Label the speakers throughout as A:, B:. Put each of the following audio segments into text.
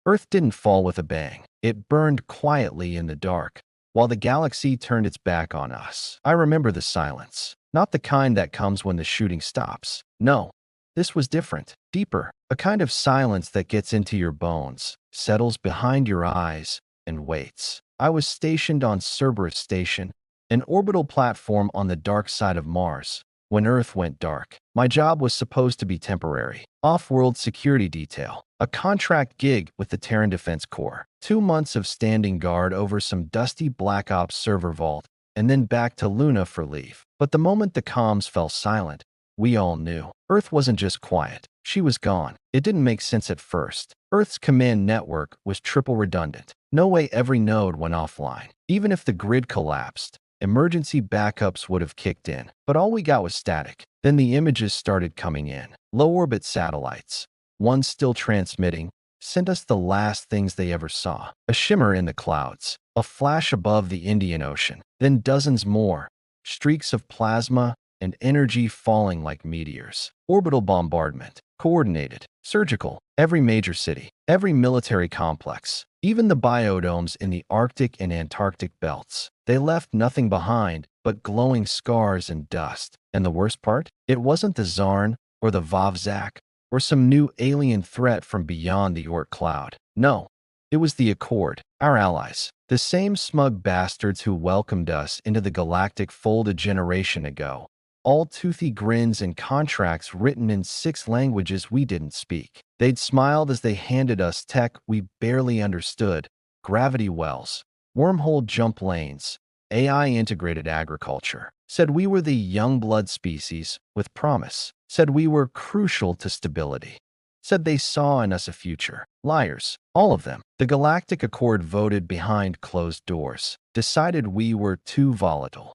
A: Earth didn't fall with a bang. It burned quietly in the dark, while the galaxy turned its back on us. I remember the silence. Not the kind that comes when the shooting stops. No, this was different, deeper, a kind of silence that gets into your bones, settles behind your eyes, and waits. I was stationed on Cerberus Station, an orbital platform on the dark side of Mars. When Earth went dark, my job was supposed to be temporary. Off-world security detail, a contract gig with the Terran Defense Corps, 2 months of standing guard over some dusty Black Ops server vault, and then back to Luna for leave. But the moment the comms fell silent, we all knew. Earth wasn't just quiet. She was gone. It didn't make sense at first. Earth's command network was triple redundant. No way every node went offline. Even if the grid collapsed, emergency backups would have kicked in. But all we got was static. Then the images started coming in. Low-orbit satellites, one still transmitting, sent us the last things they ever saw. A shimmer in the clouds, a flash above the Indian Ocean, then dozens more, streaks of plasma and energy falling like meteors. Orbital bombardment, coordinated, surgical, every major city, every military complex, even the biodomes in the Arctic and Antarctic belts. They left nothing behind but glowing scars and dust. And the worst part? It wasn't the Zarn or the Vavzak or some new alien threat from beyond the Oort cloud. No, it was the Accord, our allies, the same smug bastards who welcomed us into the Galactic Fold a generation ago. All toothy grins and contracts written in 6 languages we didn't speak. They'd smiled as they handed us tech we barely understood, gravity wells, wormhole jump lanes, AI-integrated agriculture. Said we were the young blood species with promise. Said we were crucial to stability. Said they saw in us a future. Liars, all of them. The Galactic Accord voted behind closed doors, decided we were too volatile.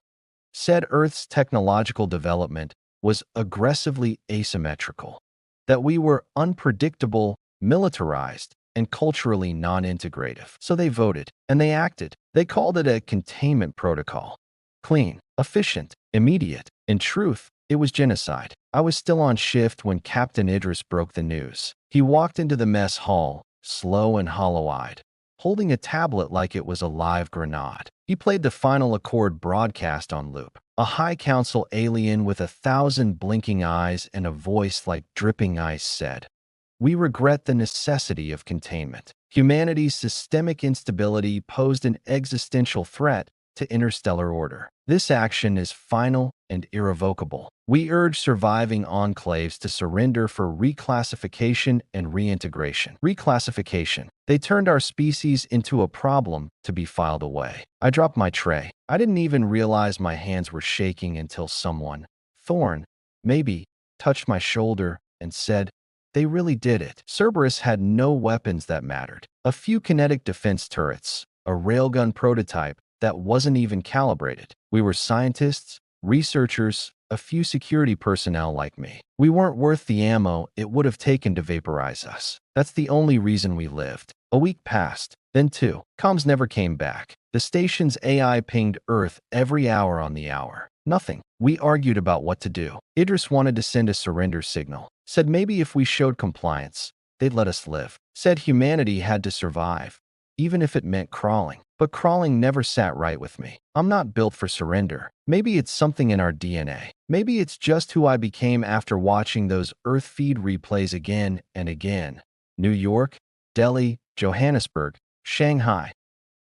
A: Said Earth's technological development was aggressively asymmetrical, that we were unpredictable, militarized, and culturally non-integrative. So they voted, and they acted. They called it a containment protocol. Clean, efficient, immediate. In truth, it was genocide. I was still on shift when Captain Idris broke the news. He walked into the mess hall, slow and hollow-eyed, holding a tablet like it was a live grenade. He played the final Accord broadcast on loop. A High Council alien with 1,000 blinking eyes and a voice like dripping ice said, "We regret the necessity of containment. Humanity's systemic instability posed an existential threat to interstellar order. This action is final and irrevocable. We urge surviving enclaves to surrender for reclassification and reintegration." Reclassification. They turned our species into a problem to be filed away. I dropped my tray. I didn't even realize my hands were shaking until someone, Thorn, maybe, touched my shoulder and said, "They really did it." Cerberus had no weapons that mattered. A few kinetic defense turrets, a railgun prototype that wasn't even calibrated. We were scientists, researchers, a few security personnel like me. We weren't worth the ammo it would have taken to vaporize us. That's the only reason we lived. A week passed, then 2. Comms never came back. The station's AI pinged Earth every hour on the hour. Nothing. We argued about what to do. Idris wanted to send a surrender signal. Said maybe if we showed compliance, they'd let us live. Said humanity had to survive, even if it meant crawling. But crawling never sat right with me. I'm not built for surrender. Maybe it's something in our DNA. Maybe it's just who I became after watching those Earth feed replays again and again. New York, Delhi, Johannesburg, Shanghai,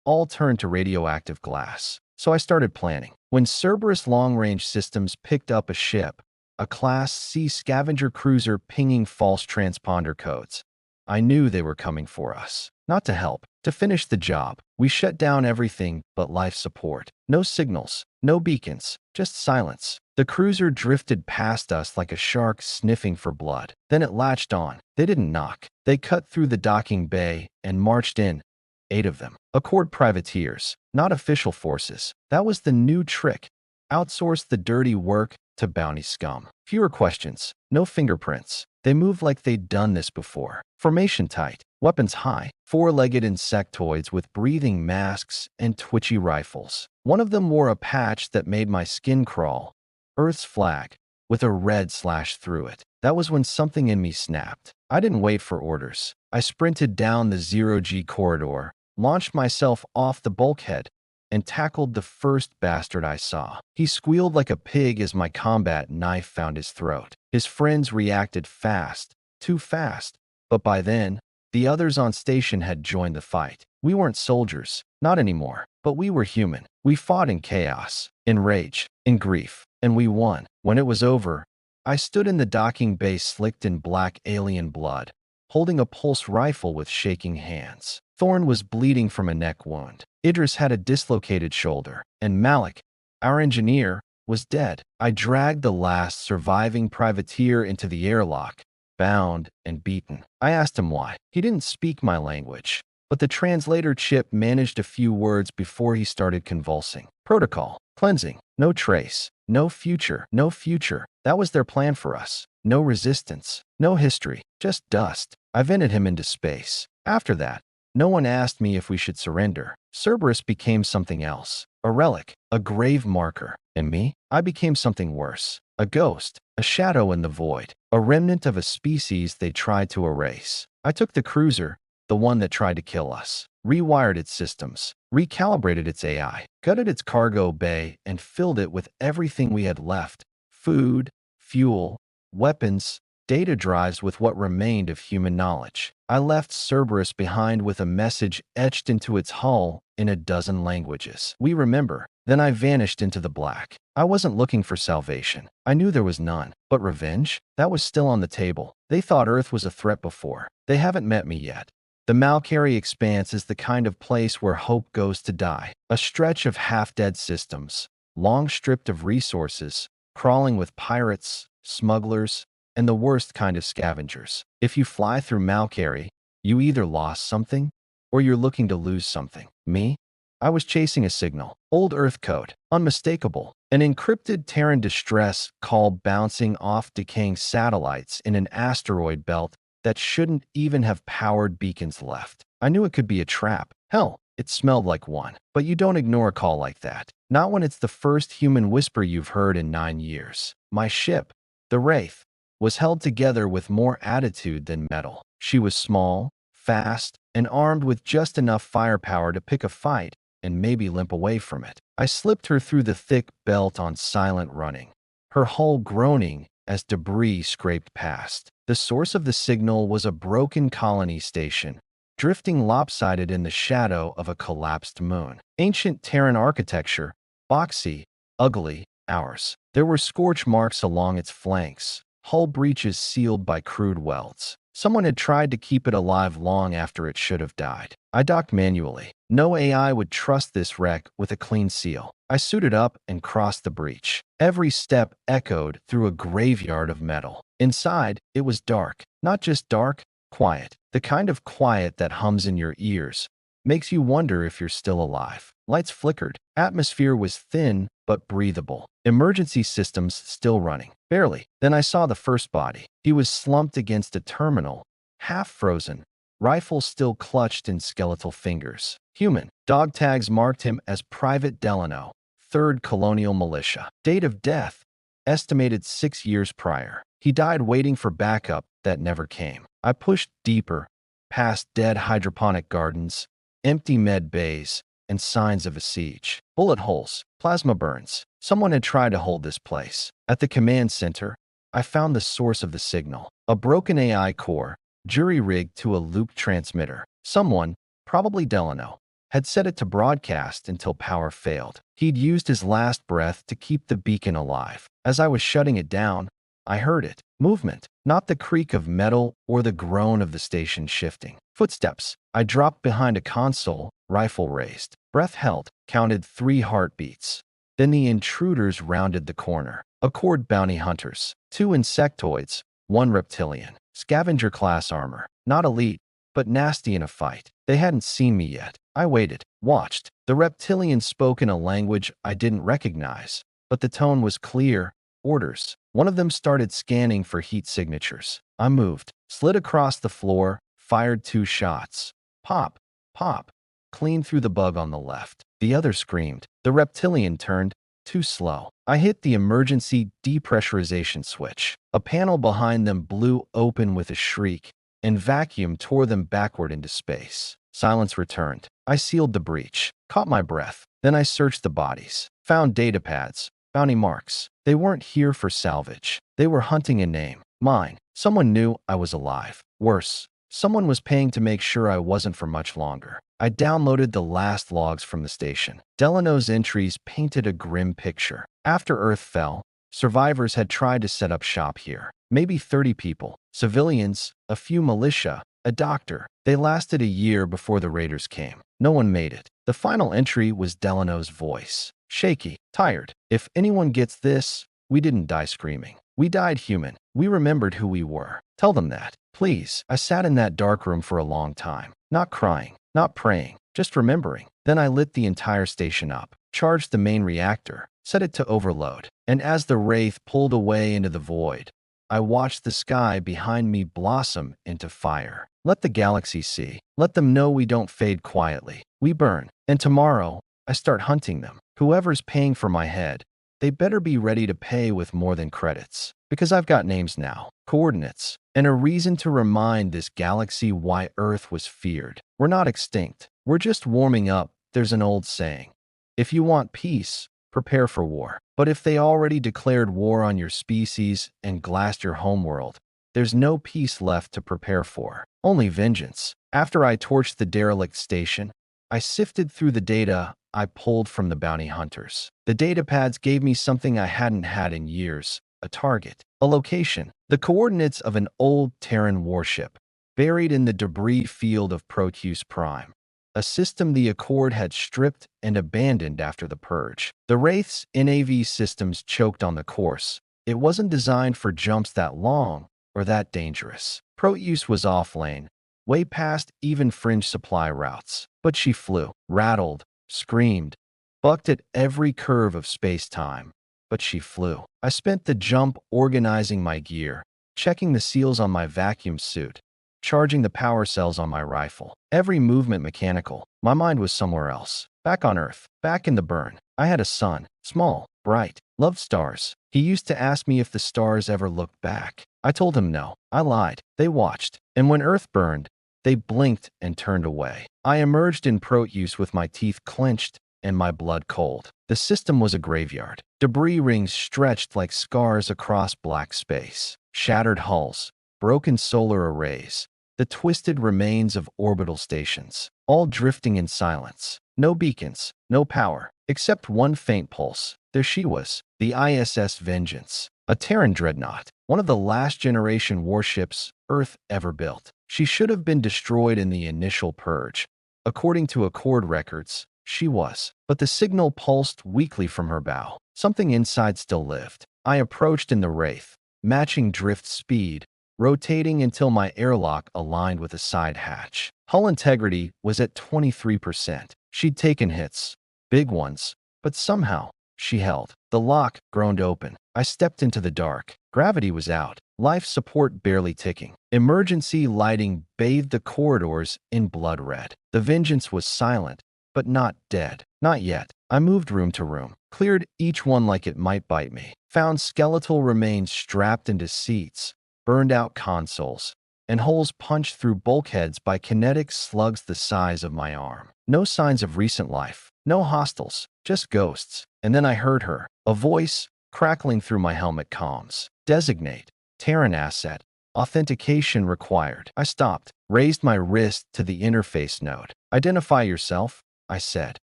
A: all turned to radioactive glass. So I started planning. When Cerberus long-range systems picked up a ship, a Class C scavenger cruiser pinging false transponder codes, I knew they were coming for us. Not to help, to finish the job. We shut down everything but life support. No signals, no beacons, just silence. The cruiser drifted past us like a shark sniffing for blood. Then it latched on. They didn't knock. They cut through the docking bay and marched in. 8 of them. Accord privateers, not official forces. That was the new trick. Outsource the dirty work to bounty scum. Fewer questions, no fingerprints. They moved like they'd done this before. Formation tight, weapons high, 4-legged insectoids with breathing masks and twitchy rifles. One of them wore a patch that made my skin crawl. Earth's flag, with a red slash through it. That was when something in me snapped. I didn't wait for orders. I sprinted down the zero-G corridor, launched myself off the bulkhead, and tackled the first bastard I saw. He squealed like a pig as my combat knife found his throat. His friends reacted fast, too fast, but by then, the others on station had joined the fight. We weren't soldiers, not anymore, but we were human. We fought in chaos, in rage, in grief, and we won. When it was over, I stood in the docking bay slicked in black alien blood, holding a pulse rifle with shaking hands. Thorn was bleeding from a neck wound. Idris had a dislocated shoulder, and Malik, our engineer, was dead. I dragged the last surviving privateer into the airlock, bound and beaten. I asked him why. He didn't speak my language, but the translator chip managed a few words before he started convulsing. Protocol, cleansing, no trace, no future, no future. That was their plan for us. No resistance, no history, just dust. I vented him into space. After that, no one asked me if we should surrender. Cerberus became something else, a relic, a grave marker. And me? I became something worse, a ghost, a shadow in the void, a remnant of a species they tried to erase. I took the cruiser, the one that tried to kill us, rewired its systems, recalibrated its AI, gutted its cargo bay, and filled it with everything we had left: food, fuel, weapons, data drives with what remained of human knowledge. I left Cerberus behind with a message etched into its hull in a dozen languages. We remember. Then I vanished into the black. I wasn't looking for salvation. I knew there was none. But revenge? That was still on the table. They thought Earth was a threat before. They haven't met me yet. The Malkari Expanse is the kind of place where hope goes to die. A stretch of half-dead systems, long stripped of resources, crawling with pirates, smugglers, and the worst kind of scavengers. If you fly through Malkari, you either lost something or you're looking to lose something. Me? I was chasing a signal. Old Earth code. Unmistakable. An encrypted Terran distress call bouncing off decaying satellites in an asteroid belt that shouldn't even have powered beacons left. I knew it could be a trap. Hell, it smelled like one. But you don't ignore a call like that. Not when it's the first human whisper you've heard in 9 years. My ship, the Wraith, was held together with more attitude than metal. She was small, fast, and armed with just enough firepower to pick a fight and maybe limp away from it. I slipped her through the thick belt on silent running, her hull groaning as debris scraped past. The source of the signal was a broken colony station, drifting lopsided in the shadow of a collapsed moon. Ancient Terran architecture, boxy, ugly, ours. There were scorch marks along its flanks, hull breaches sealed by crude welds. Someone had tried to keep it alive long after it should have died. I docked manually. No AI would trust this wreck with a clean seal. I suited up and crossed the breach. Every step echoed through a graveyard of metal. Inside, it was dark. Not just dark, quiet. The kind of quiet that hums in your ears, makes you wonder if you're still alive. Lights flickered. Atmosphere was thin but breathable. Emergency systems still running. Barely. Then I saw the first body. He was slumped against a terminal, half frozen, rifle still clutched in skeletal fingers. Human. Dog tags marked him as Private Delano, 3rd Colonial Militia. Date of death, estimated 6 years prior. He died waiting for backup that never came. I pushed deeper, past dead hydroponic gardens, empty med bays, and signs of a siege. Bullet holes, plasma burns. Someone had tried to hold this place. At the command center, I found the source of the signal. A broken AI core, jury-rigged to a loop transmitter. Someone, probably Delano, had set it to broadcast until power failed. He'd used his last breath to keep the beacon alive. As I was shutting it down, I heard it. Movement. Not the creak of metal or the groan of the station shifting. Footsteps. I dropped behind a console, rifle raised. Breath held. Counted 3 heartbeats. Then the intruders rounded the corner. Accord bounty hunters. 2 insectoids, 1 reptilian. Scavenger class armor. Not elite, but nasty in a fight. They hadn't seen me yet. I waited, watched. The reptilian spoke in a language I didn't recognize, but the tone was clear. Orders. One of them started scanning for heat signatures. I moved, slid across the floor, fired 2 shots. Pop, pop, clean through the bug on the left. The other screamed. The reptilian turned, too slow. I hit the emergency depressurization switch. A panel behind them blew open with a shriek, and vacuum tore them backward into space. Silence returned. I sealed the breach, caught my breath. Then I searched the bodies, found datapads, bounty marks. They weren't here for salvage. They were hunting a name. Mine. Someone knew I was alive. Worse, someone was paying to make sure I wasn't for much longer. I downloaded the last logs from the station. Delano's entries painted a grim picture. After Earth fell, survivors had tried to set up shop here. Maybe 30 people, civilians, a few militia, a doctor. They lasted a year before the raiders came. No one made it. The final entry was Delano's voice. Shaky, tired. If anyone gets this, we didn't die screaming. We died human. We remembered who we were. Tell them that, please. I sat in that dark room for a long time, not crying, not praying, just remembering. Then I lit the entire station up, charged the main reactor, set it to overload. And as the wraith pulled away into the void, I watched the sky behind me blossom into fire. Let the galaxy see. Let them know we don't fade quietly. We burn. And tomorrow, I start hunting them. Whoever's paying for my head, they better be ready to pay with more than credits. Because I've got names now, coordinates, and a reason to remind this galaxy why Earth was feared. We're not extinct. We're just warming up. There's an old saying. If you want peace, prepare for war. But if they already declared war on your species and glassed your homeworld, there's no peace left to prepare for. Only vengeance. After I torched the derelict station, I sifted through the data I pulled from the bounty hunters. The datapads gave me something I hadn't had in years. A target, a location, the coordinates of an old Terran warship, buried in the debris field of Proteus Prime, a system the Accord had stripped and abandoned after the Purge. The Wraith's NAV systems choked on the course. It wasn't designed for jumps that long or that dangerous. Proteus was off-lane, way past even fringe supply routes. But she flew, rattled, screamed, bucked at every curve of space-time. But she flew. I spent the jump organizing my gear, checking the seals on my vacuum suit, charging the power cells on my rifle. Every movement mechanical. My mind was somewhere else. Back on Earth. Back in the burn. I had a son. Small, bright, loved stars. He used to ask me if the stars ever looked back. I told him no. I lied. They watched. And when Earth burned, they blinked and turned away. I emerged in Proteus with my teeth clenched and my blood cold. The system was a graveyard. Debris rings stretched like scars across black space. Shattered hulls, broken solar arrays, the twisted remains of orbital stations, all drifting in silence. No beacons, no power, except one faint pulse. There she was, the ISS Vengeance, a Terran dreadnought, one of the last generation warships Earth ever built. She should have been destroyed in the initial purge. According to Accord records, she was. But the signal pulsed weakly from her bow. Something inside still lived. I approached in the Wraith, matching drift speed, rotating until my airlock aligned with a side hatch. Hull integrity was at 23%. She'd taken hits, big ones, but somehow she held. The lock groaned open. I stepped into the dark. Gravity was out. Life support barely ticking. Emergency lighting bathed the corridors in blood red. The Vengeance was silent, but not dead. Not yet. I moved room to room, cleared each one like it might bite me, found skeletal remains strapped into seats, burned out consoles, and holes punched through bulkheads by kinetic slugs the size of my arm. No signs of recent life. No hostiles. Just ghosts. And then I heard her. A voice crackling through my helmet comms. Designate. Terran asset. Authentication required. I stopped, raised my wrist to the interface node. Identify yourself, I said.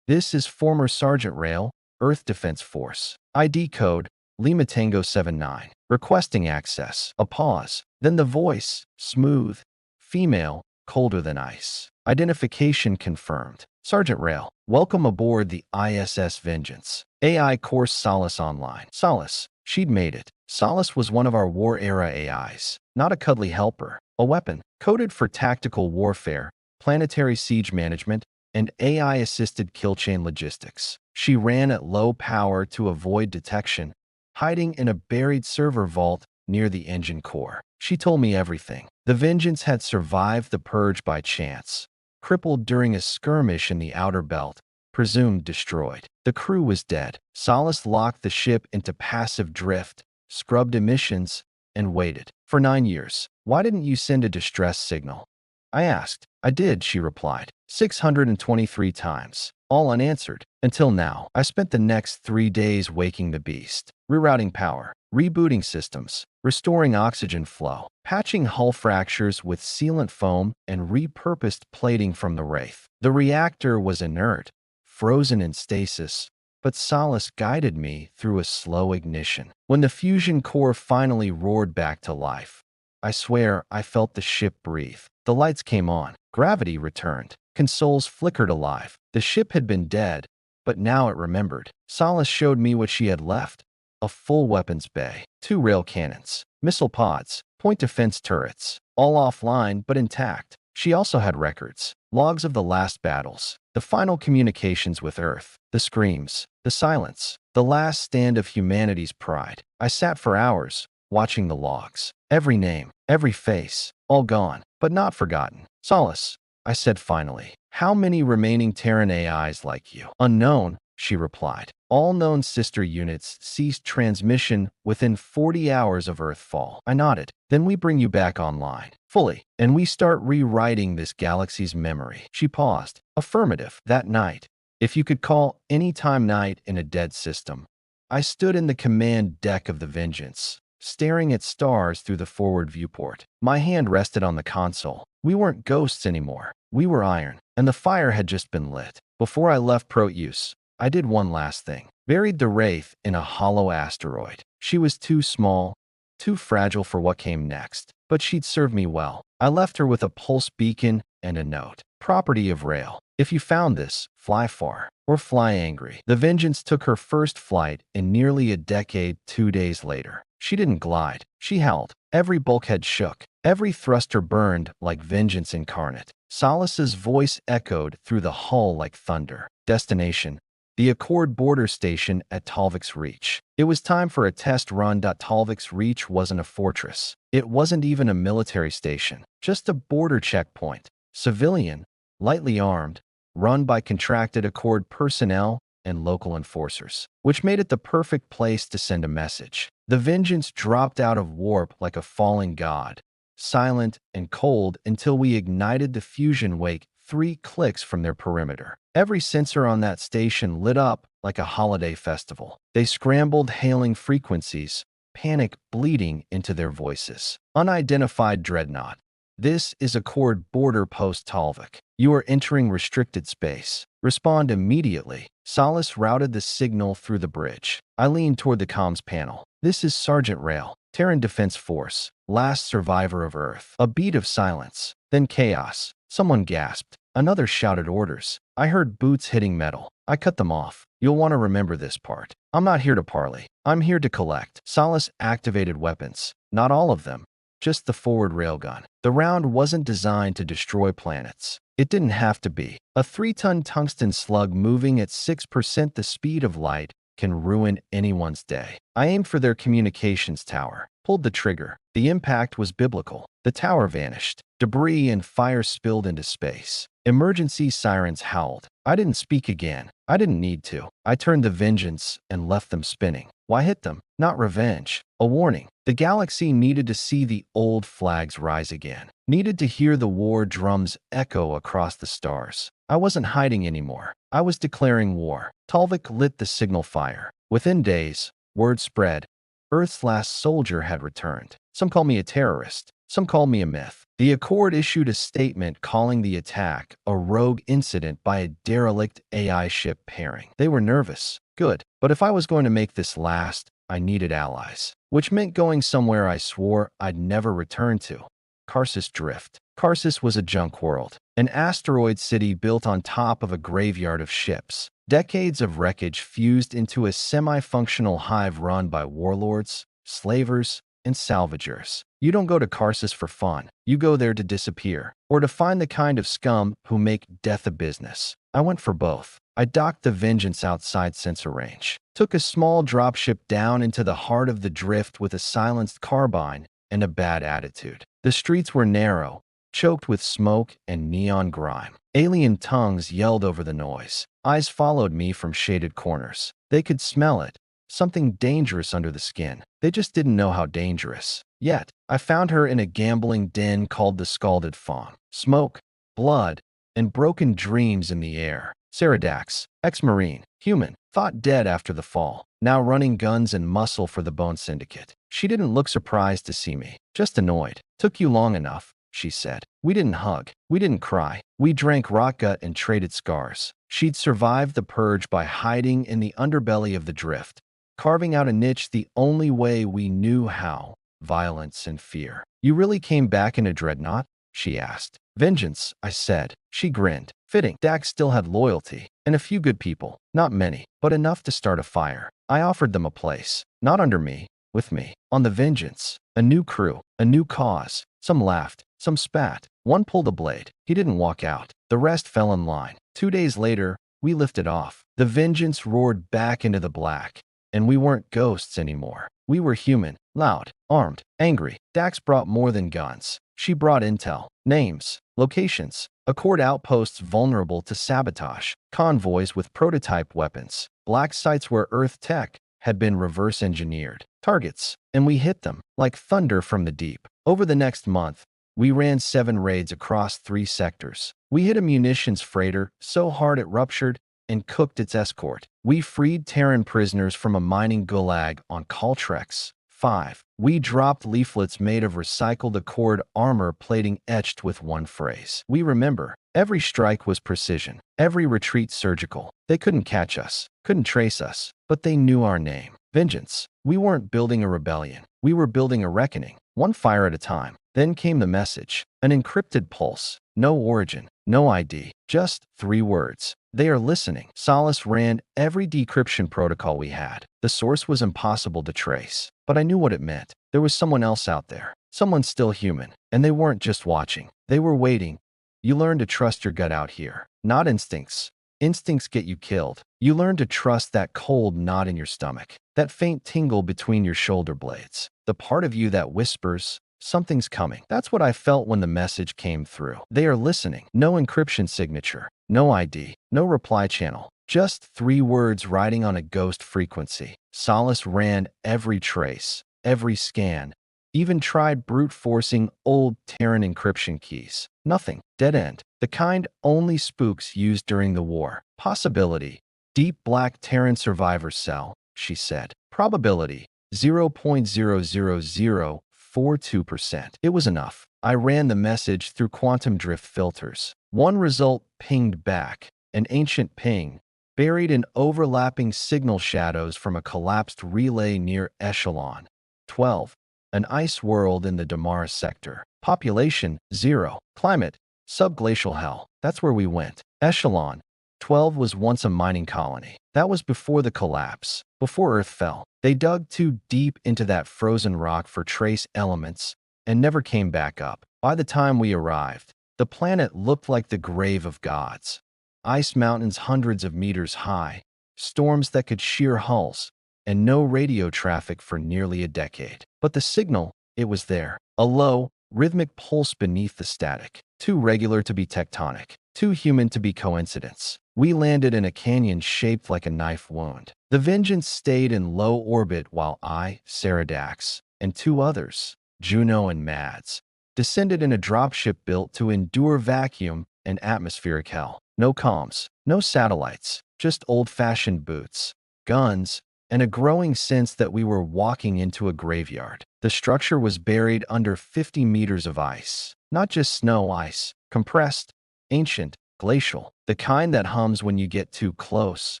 A: This is former Sergeant Rail, Earth Defense Force. ID code, Lima Tango 79. Requesting access. A pause. Then the voice, smooth, female, colder than ice. Identification confirmed. Sergeant Rail, welcome aboard the ISS Vengeance. AI course Solace Online. Solace. She'd made it. Solace was one of our war-era AIs. Not a cuddly helper. A weapon. Coded for tactical warfare, planetary siege management, and AI-assisted kill chain logistics. She ran at low power to avoid detection, hiding in a buried server vault near the engine core. She told me everything. The Vengeance had survived the purge by chance, crippled during a skirmish in the outer belt, presumed destroyed. The crew was dead. Solace locked the ship into passive drift, scrubbed emissions, and waited. For 9 years. Why didn't you send a distress signal? I asked. I did, she replied. 623 times. All unanswered. Until now, I spent the next 3 days waking the beast, rerouting power, rebooting systems, restoring oxygen flow, patching hull fractures with sealant foam, and repurposed plating from the Wraith. The reactor was inert, frozen in stasis, but Solace guided me through a slow ignition. When the fusion core finally roared back to life, I swear I felt the ship breathe. The lights came on. Gravity returned. Consoles flickered alive. The ship had been dead, but now it remembered. Solace showed me what she had left. A full weapons bay, 2 rail cannons, missile pods, point defense turrets, all offline but intact. She also had records, logs of the last battles, the final communications with Earth, the screams, the silence, the last stand of humanity's pride. I sat for hours, watching the logs. Every name, every face, all gone, but not forgotten. Solace, I said finally, how many remaining Terran AIs like you? Unknown, she replied. All known sister units ceased transmission within 40 hours of Earthfall. I nodded. Then we bring you back online, fully, and we start rewriting this galaxy's memory. She paused. Affirmative. That night, if you could call any time night in a dead system, I stood in the command deck of the Vengeance, staring at stars through the forward viewport. My hand rested on the console. We weren't ghosts anymore. We were iron, and the fire had just been lit. Before I left Proteus, I did one last thing. Buried the Wraith in a hollow asteroid. She was too small, too fragile for what came next, but she'd serve me well. I left her with a pulse beacon and a note. Property of Rail. If you found this, fly far or fly angry. The Vengeance took her first flight in nearly a decade 2 days later. She didn't glide. She held. Every bulkhead shook. Every thruster burned like vengeance incarnate. Solace's voice echoed through the hull like thunder. Destination: the Accord border station at Talvik's Reach. It was time for a test run. Talvik's Reach wasn't a fortress. It wasn't even a military station. Just a border checkpoint. Civilian, lightly armed, run by contracted Accord personnel and local enforcers, which made it the perfect place to send a message. The Vengeance dropped out of warp like a falling god, silent and cold until we ignited the fusion wake 3 clicks from their perimeter. Every sensor on that station lit up like a holiday festival. They scrambled, hailing frequencies, panic bleeding into their voices. Unidentified dreadnought. This is Accord Border Post Talvik. You are entering restricted space. Respond immediately. Solace routed the signal through the bridge. I leaned toward the comms panel. This is Sergeant Rail, Terran Defense Force, last survivor of Earth. A beat of silence. Then chaos. Someone gasped. Another shouted orders. I heard boots hitting metal. I cut them off. You'll want to remember this part. I'm not here to parley. I'm here to collect. Solace activated weapons. Not all of them. Just the forward railgun. The round wasn't designed to destroy planets. It didn't have to be. A 3-ton tungsten slug moving at 6% the speed of light can ruin anyone's day. I aimed for their communications tower, pulled the trigger. The impact was biblical. The tower vanished. Debris and fire spilled into space. Emergency sirens howled. I didn't speak again. I didn't need to. I turned the Vengeance and left them spinning. Why hit them? Not revenge. A warning. The galaxy needed to see the old flags rise again. Needed to hear the war drums echo across the stars. I wasn't hiding anymore. I was declaring war. Talvik lit the signal fire. Within days, word spread. Earth's last soldier had returned. Some call me a terrorist. Some call me a myth. The Accord issued a statement calling the attack a rogue incident by a derelict AI ship pairing. They were nervous. Good. But if I was going to make this last, I needed allies. Which meant going somewhere I swore I'd never return to. Karsus Drift. Karsus was a junk world. An asteroid city built on top of a graveyard of ships. Decades of wreckage fused into a semi-functional hive run by warlords, slavers, and salvagers. You don't go to Karsus for fun. You go there to disappear, or to find the kind of scum who make death a business. I went for both. I docked the Vengeance outside sensor range, took a small dropship down into the heart of the drift with a silenced carbine and a bad attitude. The streets were narrow, choked with smoke and neon grime. Alien tongues yelled over the noise. Eyes followed me from shaded corners. They could smell it, something dangerous under the skin. They just didn't know how dangerous. Yet, I found her in a gambling den called the Scalded Fawn. Smoke, blood, and broken dreams in the air. Ceradax, ex-Marine, human, thought dead after the fall, now running guns and muscle for the Bone Syndicate. She didn't look surprised to see me, just annoyed. "Took you long enough," she said. "We didn't hug. We didn't cry. We drank rotgut and traded scars." She'd survived the purge by hiding in the underbelly of the drift, carving out a niche the only way we knew how: violence and fear. "You really came back in a dreadnought?" she asked. "Vengeance," I said. She grinned. Fitting. Dax still had loyalty, and a few good people. Not many, but enough to start a fire. I offered them a place. Not under me, with me. On the Vengeance. A new crew. A new cause. Some laughed. Some spat. One pulled a blade. He didn't walk out. The rest fell in line. 2 days later, we lifted off. The Vengeance roared back into the black, and we weren't ghosts anymore. We were human, loud, armed, angry. Dax brought more than guns. She brought intel, names, locations, Accord outposts vulnerable to sabotage, convoys with prototype weapons, black sites where Earth tech had been reverse engineered, targets, and we hit them like thunder from the deep. Over the next month, we ran 7 raids across 3 sectors. We hit a munitions freighter so hard it ruptured and cooked its escort. We freed Terran prisoners from a mining gulag on Caltrex 5. We dropped leaflets made of recycled Accord armor plating etched with one phrase: "We remember." Every strike was precision, every retreat surgical. They couldn't catch us, couldn't trace us, but they knew our name. Vengeance. We weren't building a rebellion. We were building a reckoning, one fire at a time. Then came the message, an encrypted pulse. No origin, no ID, just 3 words. "They are listening." Solace ran every decryption protocol we had. The source was impossible to trace, but I knew what it meant. There was someone else out there, someone still human, and they weren't just watching. They were waiting. You learn to trust your gut out here, not instincts. Instincts get you killed. You learn to trust that cold knot in your stomach, that faint tingle between your shoulder blades, the part of you that whispers, "Something's coming." That's what I felt when the message came through. They are listening. No encryption signature, no ID, no reply channel. Just 3 words riding on a ghost frequency. Solace ran every trace, every scan, even tried brute forcing old Terran encryption keys. Nothing. Dead end. The kind only spooks used during the war. Possibility. Deep black Terran survivor cell, she said. Probability. 0.00042%. It was enough. I ran the message through quantum drift filters. One result pinged back, an ancient ping, buried in overlapping signal shadows from a collapsed relay near Echelon 12, an ice world in the Damara sector. Population, 0. Climate, subglacial hell. That's where we went. Echelon 12 was once a mining colony. That was before the collapse, before Earth fell. They dug too deep into that frozen rock for trace elements and never came back up. By the time we arrived, the planet looked like the grave of gods. Ice mountains hundreds of meters high, storms that could shear hulls, and no radio traffic for nearly a decade. But the signal, it was there. A low, rhythmic pulse beneath the static. Too regular to be tectonic. Too human to be coincidence. We landed in a canyon shaped like a knife wound. The Vengeance stayed in low orbit while I, Ceradax, and 2 others, Juno and Mads, descended in a dropship built to endure vacuum and atmospheric hell. No comms, no satellites, just old-fashioned boots, guns, and a growing sense that we were walking into a graveyard. The structure was buried under 50 meters of ice. Not just snow ice, compressed, ancient, glacial, the kind that hums when you get too close,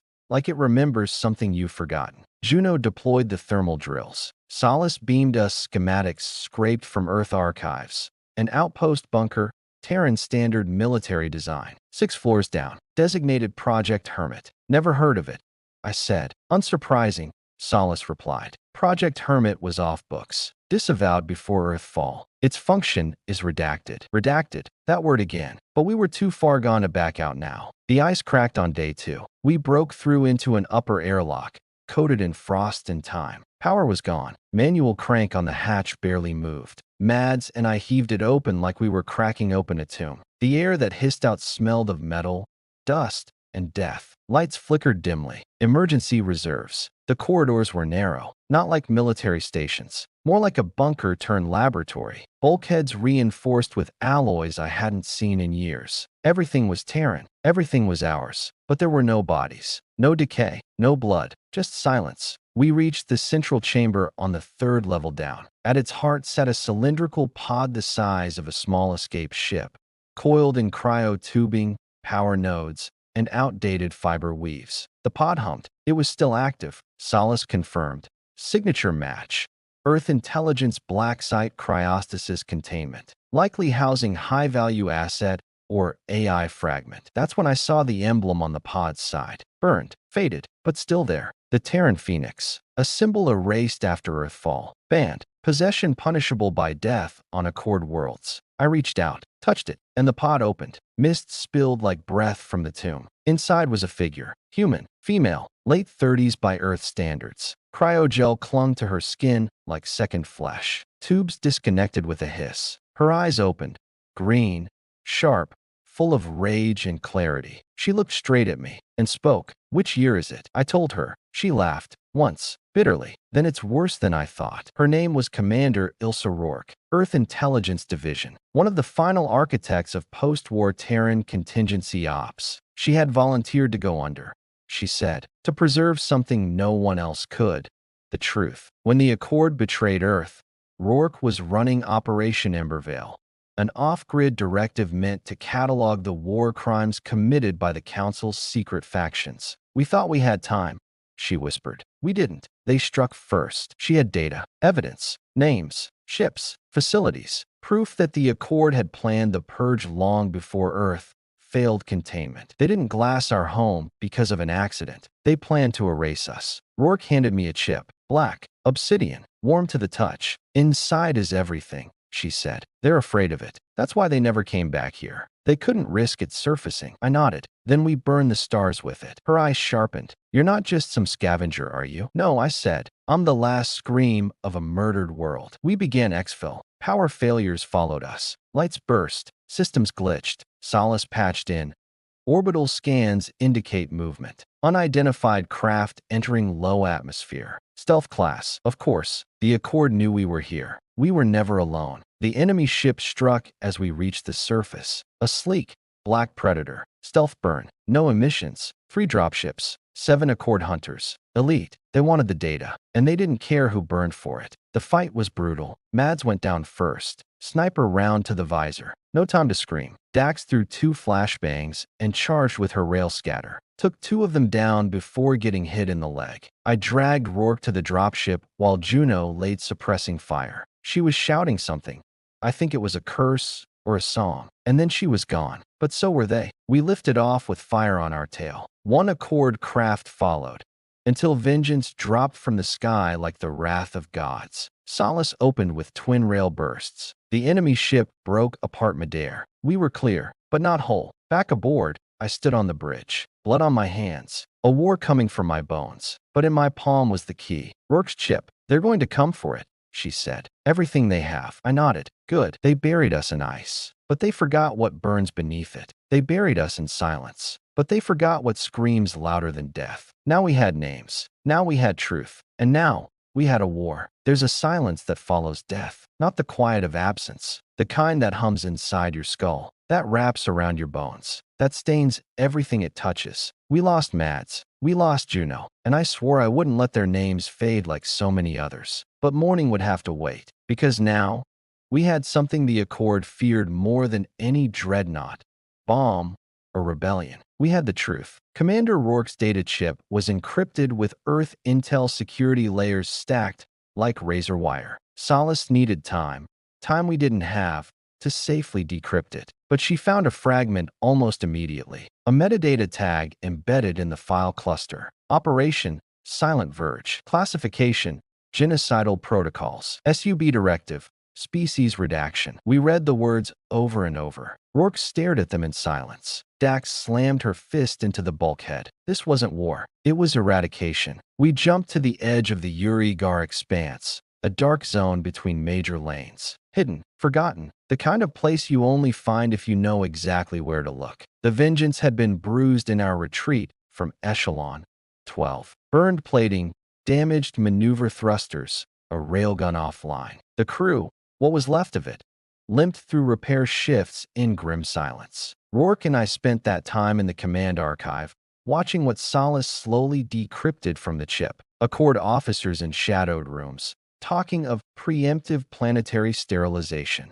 A: like it remembers something you've forgotten. Juno deployed the thermal drills. Solace beamed us schematics scraped from Earth archives. An outpost bunker, Terran standard military design. 6 floors down. Designated Project Hermit. Never heard of it, I said. Unsurprising, Solace replied. Project Hermit was off books. Disavowed before Earthfall. Its function is redacted. Redacted. That word again. But we were too far gone to back out now. The ice cracked on day 2. We broke through into an upper airlock, coated in frost and time. Power was gone. Manual crank on the hatch barely moved. Mads and I heaved it open like we were cracking open a tomb. The air that hissed out smelled of metal, dust, and death. Lights flickered dimly. Emergency reserves. The corridors were narrow, not like military stations, more like a bunker turned laboratory. Bulkheads reinforced with alloys I hadn't seen in years. Everything was Terran. Everything was ours. But there were no bodies, no decay, no blood, just silence. We reached the central chamber on the third level down. At its heart sat a cylindrical pod the size of a small escape ship, coiled in cryo tubing, power nodes, and outdated fiber weaves. The pod hummed. It was still active. Solace confirmed. Signature match. Earth Intelligence Black Site Cryostasis Containment. Likely housing high-value asset or AI fragment. That's when I saw the emblem on the pod's side. Burned, faded, but still there. The Terran Phoenix. A symbol erased after Earthfall. Banned. Possession punishable by death on Accord Worlds. I reached out, touched it, and the pod opened. Mist spilled like breath from the tomb. Inside was a figure. Human. Female. Late 30s by Earth standards. Cryogel clung to her skin like second flesh. Tubes disconnected with a hiss. Her eyes opened. Green. Sharp. Full of rage and clarity. She looked straight at me and spoke. "Which year is it?" I told her. She laughed. Once. Bitterly. "Then it's worse than I thought." Her name was Commander Ilsa Rourke, Earth Intelligence Division, one of the final architects of post-war Terran contingency ops. She had volunteered to go under, she said, to preserve something no one else could. The truth. When the Accord betrayed Earth, Rourke was running Operation Embervale, an off-grid directive meant to catalog the war crimes committed by the Council's secret factions. "We thought we had time," she whispered. "We didn't. They struck first." She had data, evidence, names, ships, facilities, proof that the Accord had planned the purge long before Earth failed containment. They didn't glass our home because of an accident. They planned to erase us. Rourke handed me a chip. Black, obsidian, warm to the touch. "Inside is everything," she said. "They're afraid of it. That's why they never came back here. They couldn't risk it surfacing." I nodded. "Then we burned the stars with it." Her eyes sharpened. "You're not just some scavenger, are you?" "No," I said. "I'm the last scream of a murdered world." We began exfil. Power failures followed us. Lights burst. Systems glitched. Solace patched in. Orbital scans indicate movement. Unidentified craft entering low atmosphere. Stealth class. Of course, the Accord knew we were here. We were never alone. The enemy ship struck as we reached the surface. A sleek, black predator. Stealth burn. No emissions. 3 dropships. 7 Accord hunters. Elite. They wanted the data, and they didn't care who burned for it. The fight was brutal. Mads went down first. Sniper round to the visor. No time to scream. Dax threw 2 flashbangs and charged with her rail scatter. Took 2 of them down before getting hit in the leg. I dragged Rourke to the dropship while Juno laid suppressing fire. She was shouting something. I think it was a curse or a song. And then she was gone. But so were they. We lifted off with fire on our tail. 1 Accord craft followed, until vengeance dropped from the sky like the wrath of gods. Solace opened with twin rail bursts. The enemy ship broke apart midair. We were clear, but not whole. Back aboard, I stood on the bridge, blood on my hands, a war coming for my bones. But in my palm was the key. Rourke's chip. "They're going to come for it," she said. "Everything they have." I nodded. "Good. They buried us in ice. But they forgot what burns beneath it. They buried us in silence. But they forgot what screams louder than death. Now we had names. Now we had truth. And now we had a war. There's a silence that follows death. Not the quiet of absence. The kind that hums inside your skull. That wraps around your bones. That stains everything it touches. We lost Mads. We lost Juno. And I swore I wouldn't let their names fade like so many others. But mourning would have to wait. Because now we had something the Accord feared more than any dreadnought, bomb, or rebellion. We had the truth. Commander Rourke's data chip was encrypted with Earth intel security layers stacked like razor wire. Solace needed time we didn't have, to safely decrypt it. But she found a fragment almost immediately. A metadata tag embedded in the file cluster. Operation, Silent Verge. Classification, Genocidal Protocols. SUB Directive, Species Redaction. We read the words over and over. Rourke stared at them in silence. Dax slammed her fist into the bulkhead. This wasn't war. It was eradication. We jumped to the edge of the Uri-Gar expanse, a dark zone between major lanes. Hidden, forgotten, the kind of place you only find if you know exactly where to look. The Vengeance had been bruised in our retreat from Echelon 12. Burned plating, damaged maneuver thrusters, a railgun offline. The crew, what was left of it, limped through repair shifts in grim silence. Rourke and I spent that time in the command archive, watching what Solace slowly decrypted from the chip. Accord officers in shadowed rooms, talking of preemptive planetary sterilization.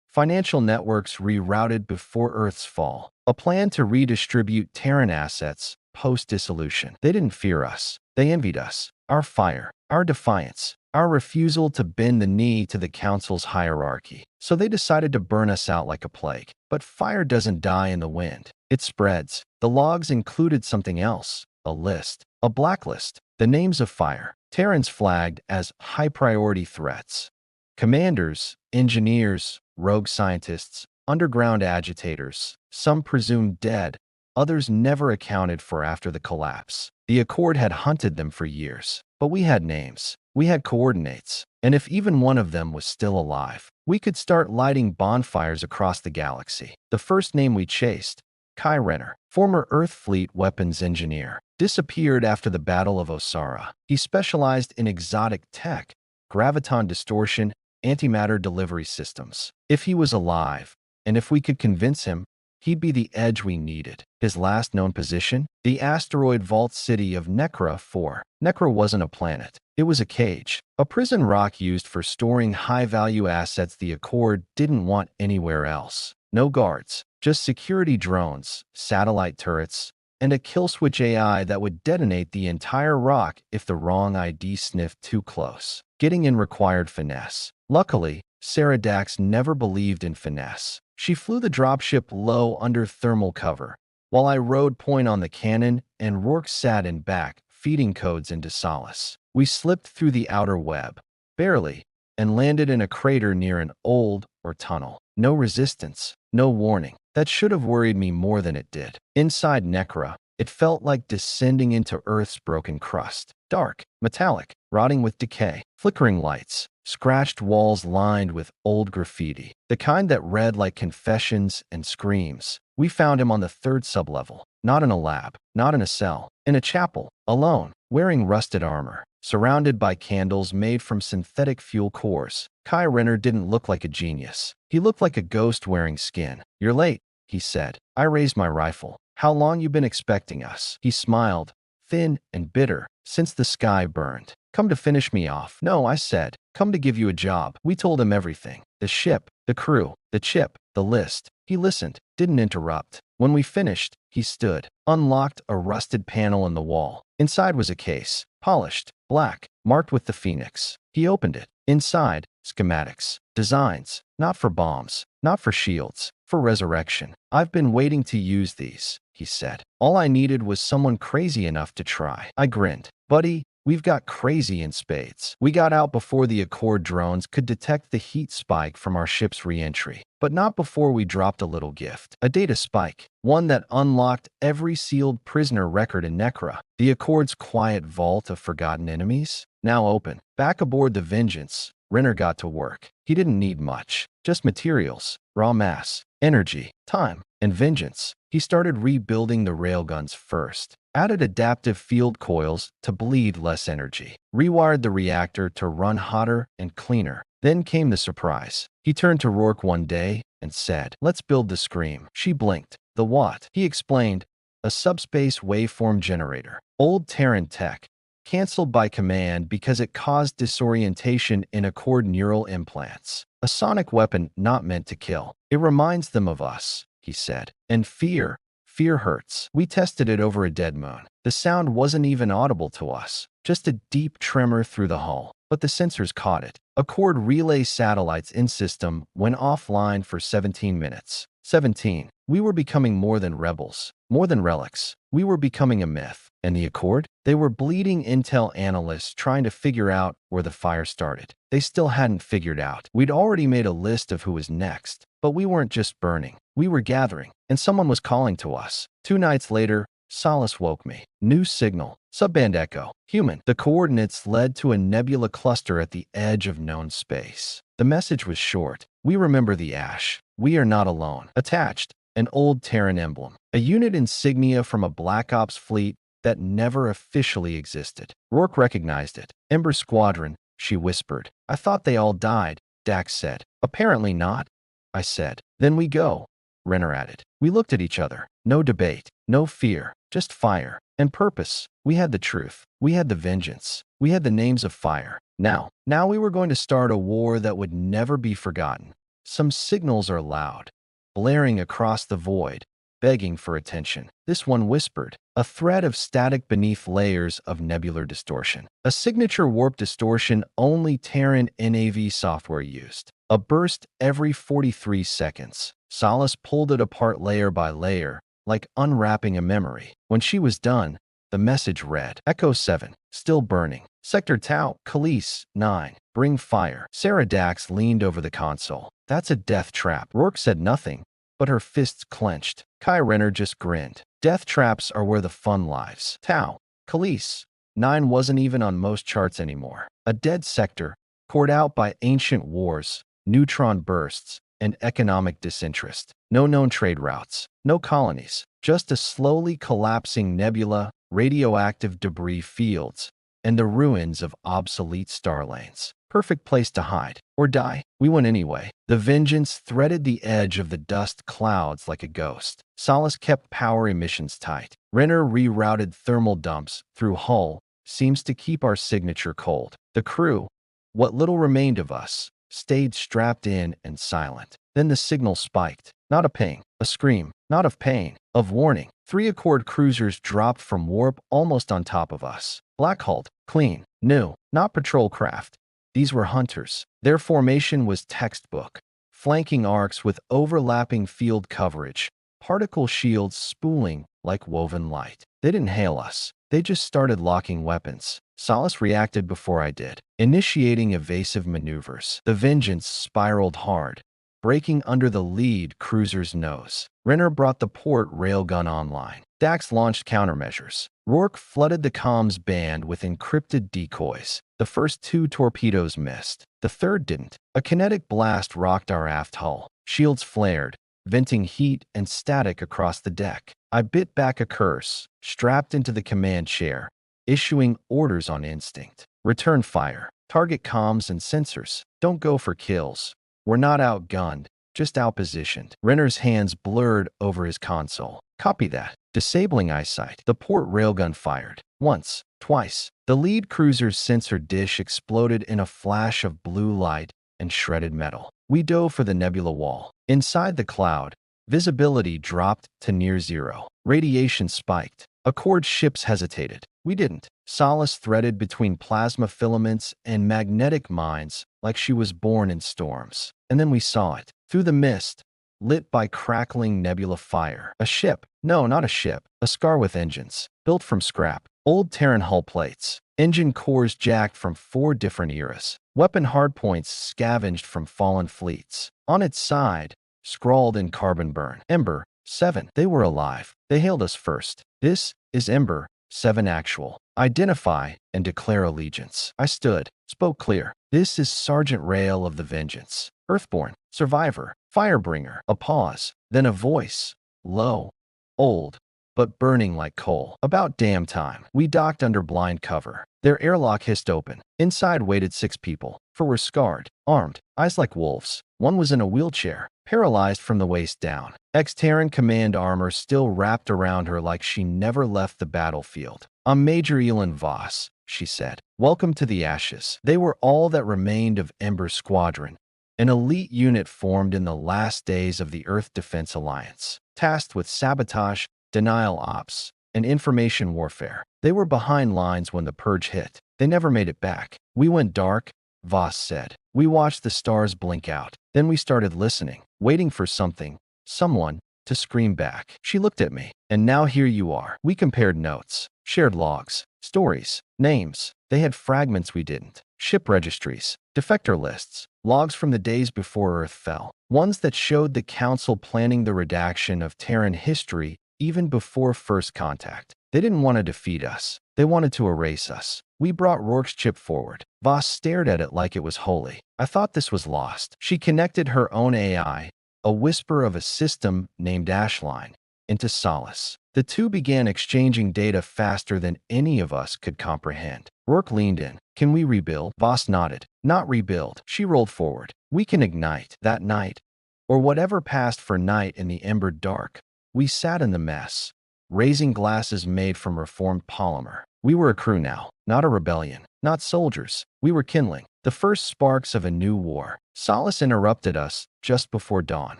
A: Financial networks rerouted before Earth's fall. A plan to redistribute Terran assets post-dissolution. They didn't fear us. They envied us. Our fire, our defiance, our refusal to bend the knee to the Council's hierarchy. So they decided to burn us out like a plague. But fire doesn't die in the wind. It spreads. The logs included something else. A list. A blacklist. The names of fire. Terrans flagged as high-priority threats. Commanders, engineers, rogue scientists, underground agitators, some presumed dead, others never accounted for after the collapse. The Accord had hunted them for years, but we had names, we had coordinates, and if even one of them was still alive, we could start lighting bonfires across the galaxy. The first name we chased, Kai Renner, former Earth Fleet weapons engineer, disappeared after the Battle of Osara. He specialized in exotic tech, graviton distortion, antimatter delivery systems. If he was alive, and if we could convince him, he'd be the edge we needed. His last known position? The asteroid vault city of Necra 4. Necra wasn't a planet. It was a cage, a prison rock used for storing high-value assets the Accord didn't want anywhere else. No guards, just security drones, satellite turrets, and a kill-switch AI that would detonate the entire rock if the wrong ID sniffed too close. Getting in required finesse. Luckily, Sarah Dax never believed in finesse. She flew the dropship low under thermal cover, while I rode point on the cannon and Rourke sat in back, feeding codes into Solace. We slipped through the outer web, barely, and landed in a crater near an old or tunnel. No resistance, no warning. That should have worried me more than it did. Inside Necra, it felt like descending into Earth's broken crust. Dark, metallic, rotting with decay, flickering lights, scratched walls lined with old graffiti, the kind that read like confessions and screams. We found him on the third sublevel, not in a lab, not in a cell, in a chapel, alone, wearing rusted armor, surrounded by candles made from synthetic fuel cores. Kai Renner didn't look like a genius. He looked like a ghost wearing skin. "You're late," he said. I raised my rifle. "How long you been expecting us?" He smiled, thin and bitter, "Since the sky burned. Come to finish me off." "No," I said. "Come to give you a job." We told him everything. The ship, the crew, the chip, the list. He listened, didn't interrupt. When we finished, he stood, unlocked a rusted panel in the wall. Inside was a case, polished, black, marked with the phoenix. He opened it. Inside, schematics, designs, not for bombs, not for shields, for resurrection. "I've been waiting to use these," he said. "All I needed was someone crazy enough to try." I grinned. "Buddy, we've got crazy in spades." We got out before the Accord drones could detect the heat spike from our ship's re-entry, but not before we dropped a little gift. A data spike, one that unlocked every sealed prisoner record in Necra. The Accord's quiet vault of forgotten enemies, now open. Back aboard the Vengeance, Renner got to work. He didn't need much, just materials, raw mass, energy, time, and vengeance. He started rebuilding the railguns first, added adaptive field coils to bleed less energy, rewired the reactor to run hotter and cleaner. Then came the surprise. He turned to Rourke one day and said, "Let's build the Scream." She blinked. "The what?" He explained, "A subspace waveform generator. Old Terran tech. Cancelled by command because it caused disorientation in Accord neural implants. A sonic weapon not meant to kill. It reminds them of us," he said. "And fear. Fear hurts." We tested it over a dead moon. The sound wasn't even audible to us, just a deep tremor through the hull. But the sensors caught it. Accord relay satellites in system went offline for 17 minutes. 17. We were becoming more than rebels, more than relics. We were becoming a myth. And the Accord? They were bleeding intel analysts trying to figure out where the fire started. They still hadn't figured out. We'd already made a list of who was next, but we weren't just burning. We were gathering, and someone was calling to us. 2 nights later, Solace woke me. New signal. Subband echo. Human. The coordinates led to a nebula cluster at the edge of known space. The message was short. "We remember the ash. We are not alone. Attached. an old Terran emblem, a unit insignia from a Black Ops fleet that never officially existed. Rourke recognized it. Ember Squadron, she whispered. I thought they all died, Dax said. Apparently not, I said. Then we go, Renner added. We looked at each other. No debate, no fear, just fire and purpose. We had the truth. We had the vengeance. We had the names of fire. Now we were going to start a war that would never be forgotten. Some signals are loud, blaring across the void, begging for attention. This one whispered, a thread of static beneath layers of nebular distortion. A signature warp distortion only Terran NAV software used. A burst every 43 seconds. Solace pulled it apart layer by layer, like unwrapping a memory. When she was done, the message read, Echo 7, still burning. Sector Tau, Khalees, 9, bring fire. Sarah Dax leaned over the console. That's a death trap. Rourke said nothing, but her fists clenched. Kai Renner just grinned. Death traps are where the fun lies. Tau, Khalees, 9 wasn't even on most charts anymore. A dead sector, poured out by ancient wars, neutron bursts, and economic disinterest. No known trade routes, no colonies, just a slowly collapsing nebula, radioactive debris fields, and the ruins of obsolete star lanes. Perfect place to hide or die. We went anyway. The vengeance threaded the edge of the dust clouds like a ghost. Solace kept power emissions tight. Renner rerouted thermal dumps through hull, seems to keep our signature cold. The crew, what little remained of us, stayed strapped in and silent. Then the signal spiked. Not a ping, a scream, not of pain, of warning. 3 Accord cruisers dropped from warp almost on top of us. Black-hulled, clean, new, not patrol craft. These were hunters. Their formation was textbook. Flanking arcs with overlapping field coverage, particle shields spooling like woven light. They didn't hail us. They just started locking weapons. Solace reacted before I did, initiating evasive maneuvers. The vengeance spiraled hard, breaking under the lead cruiser's nose. Renner brought the port railgun online. Dax launched countermeasures. Rourke flooded the comms band with encrypted decoys. The first 2 torpedoes missed. The third didn't. A kinetic blast rocked our aft hull. Shields flared, venting heat and static across the deck. I bit back a curse, strapped into the command chair, issuing orders on instinct. Return fire. Target comms and sensors. Don't go for kills. We're not outgunned, just outpositioned. Renner's hands blurred over his console. Copy that. Disabling eyesight. The port railgun fired. Once, twice. The lead cruiser's sensor dish exploded in a flash of blue light and shredded metal. We dove for the nebula wall. Inside the cloud, visibility dropped to near zero. Radiation spiked. Accord ships hesitated. We didn't. Solace threaded between plasma filaments and magnetic mines like she was born in storms. And then we saw it. Through the mist, lit by crackling nebula fire. A ship. No, not a ship. A scar with engines. Built from scrap. Old Terran hull plates. Engine cores jacked from 4 different eras. Weapon hardpoints scavenged from fallen fleets. On its side, scrawled in carbon burn, Ember 7. They were alive. They hailed us first. This is Ember 7 Actual. Identify and declare allegiance. I stood, spoke clear. This is Sergeant Rail of the Vengeance. Earthborn, survivor, firebringer. A pause, then a voice. Low, old, but burning like coal. About damn time. We docked under blind cover. Their airlock hissed open. Inside waited 6 people, for we're scarred, armed, eyes like wolves. One was in a wheelchair, paralyzed from the waist down. Ex-Terran command armor still wrapped around her like she never left the battlefield. I'm Major Elin Voss, she said. Welcome to the ashes. They were all that remained of Ember Squadron, an elite unit formed in the last days of the Earth Defense Alliance, tasked with sabotage, denial ops, and information warfare. They were behind lines when the purge hit. They never made it back. We went dark, Voss said. We watched the stars blink out. Then we started listening, waiting for something, someone, to scream back. She looked at me. And now here you are. We compared notes, shared logs, stories, names. They had fragments we didn't. Ship registries, defector lists, logs from the days before Earth fell. Ones that showed the Council planning the redaction of Terran history even before first contact. They didn't want to defeat us. They wanted to erase us. We brought Rourke's chip forward. Voss stared at it like it was holy. I thought this was lost. She connected her own AI, a whisper of a system named Ashline, into solace. The two began exchanging data faster than any of us could comprehend. Rourke leaned in. Can we rebuild? Voss nodded. Not rebuild. She rolled forward. We can ignite. That night, or whatever passed for night in the embered dark, we sat in the mess, raising glasses made from reformed polymer. We were a crew now, not a rebellion, not soldiers. We were kindling the first sparks of a new war. Solace interrupted us just before dawn.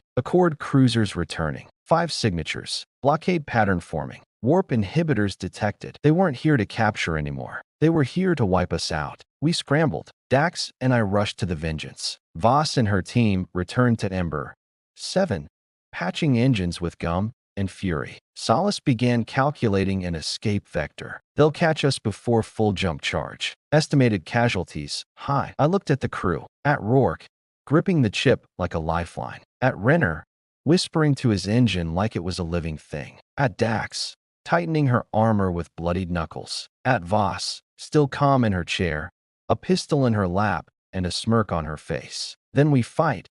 A: Accord cruisers returning. 5 signatures. Blockade pattern forming. Warp inhibitors detected. They weren't here to capture anymore. They were here to wipe us out. We scrambled. Dax and I rushed to the Vengeance. Voss and her team returned to Ember 7, patching engines with gum and fury. Solace began calculating an escape vector. They'll catch us before full jump charge. Estimated casualties, high. I looked at the crew. At Rourke, gripping the chip like a lifeline. At Renner, whispering to his engine like it was a living thing. At Dax, tightening her armor with bloodied knuckles. At Voss, still calm in her chair, a pistol in her lap and a smirk on her face. Then we fight,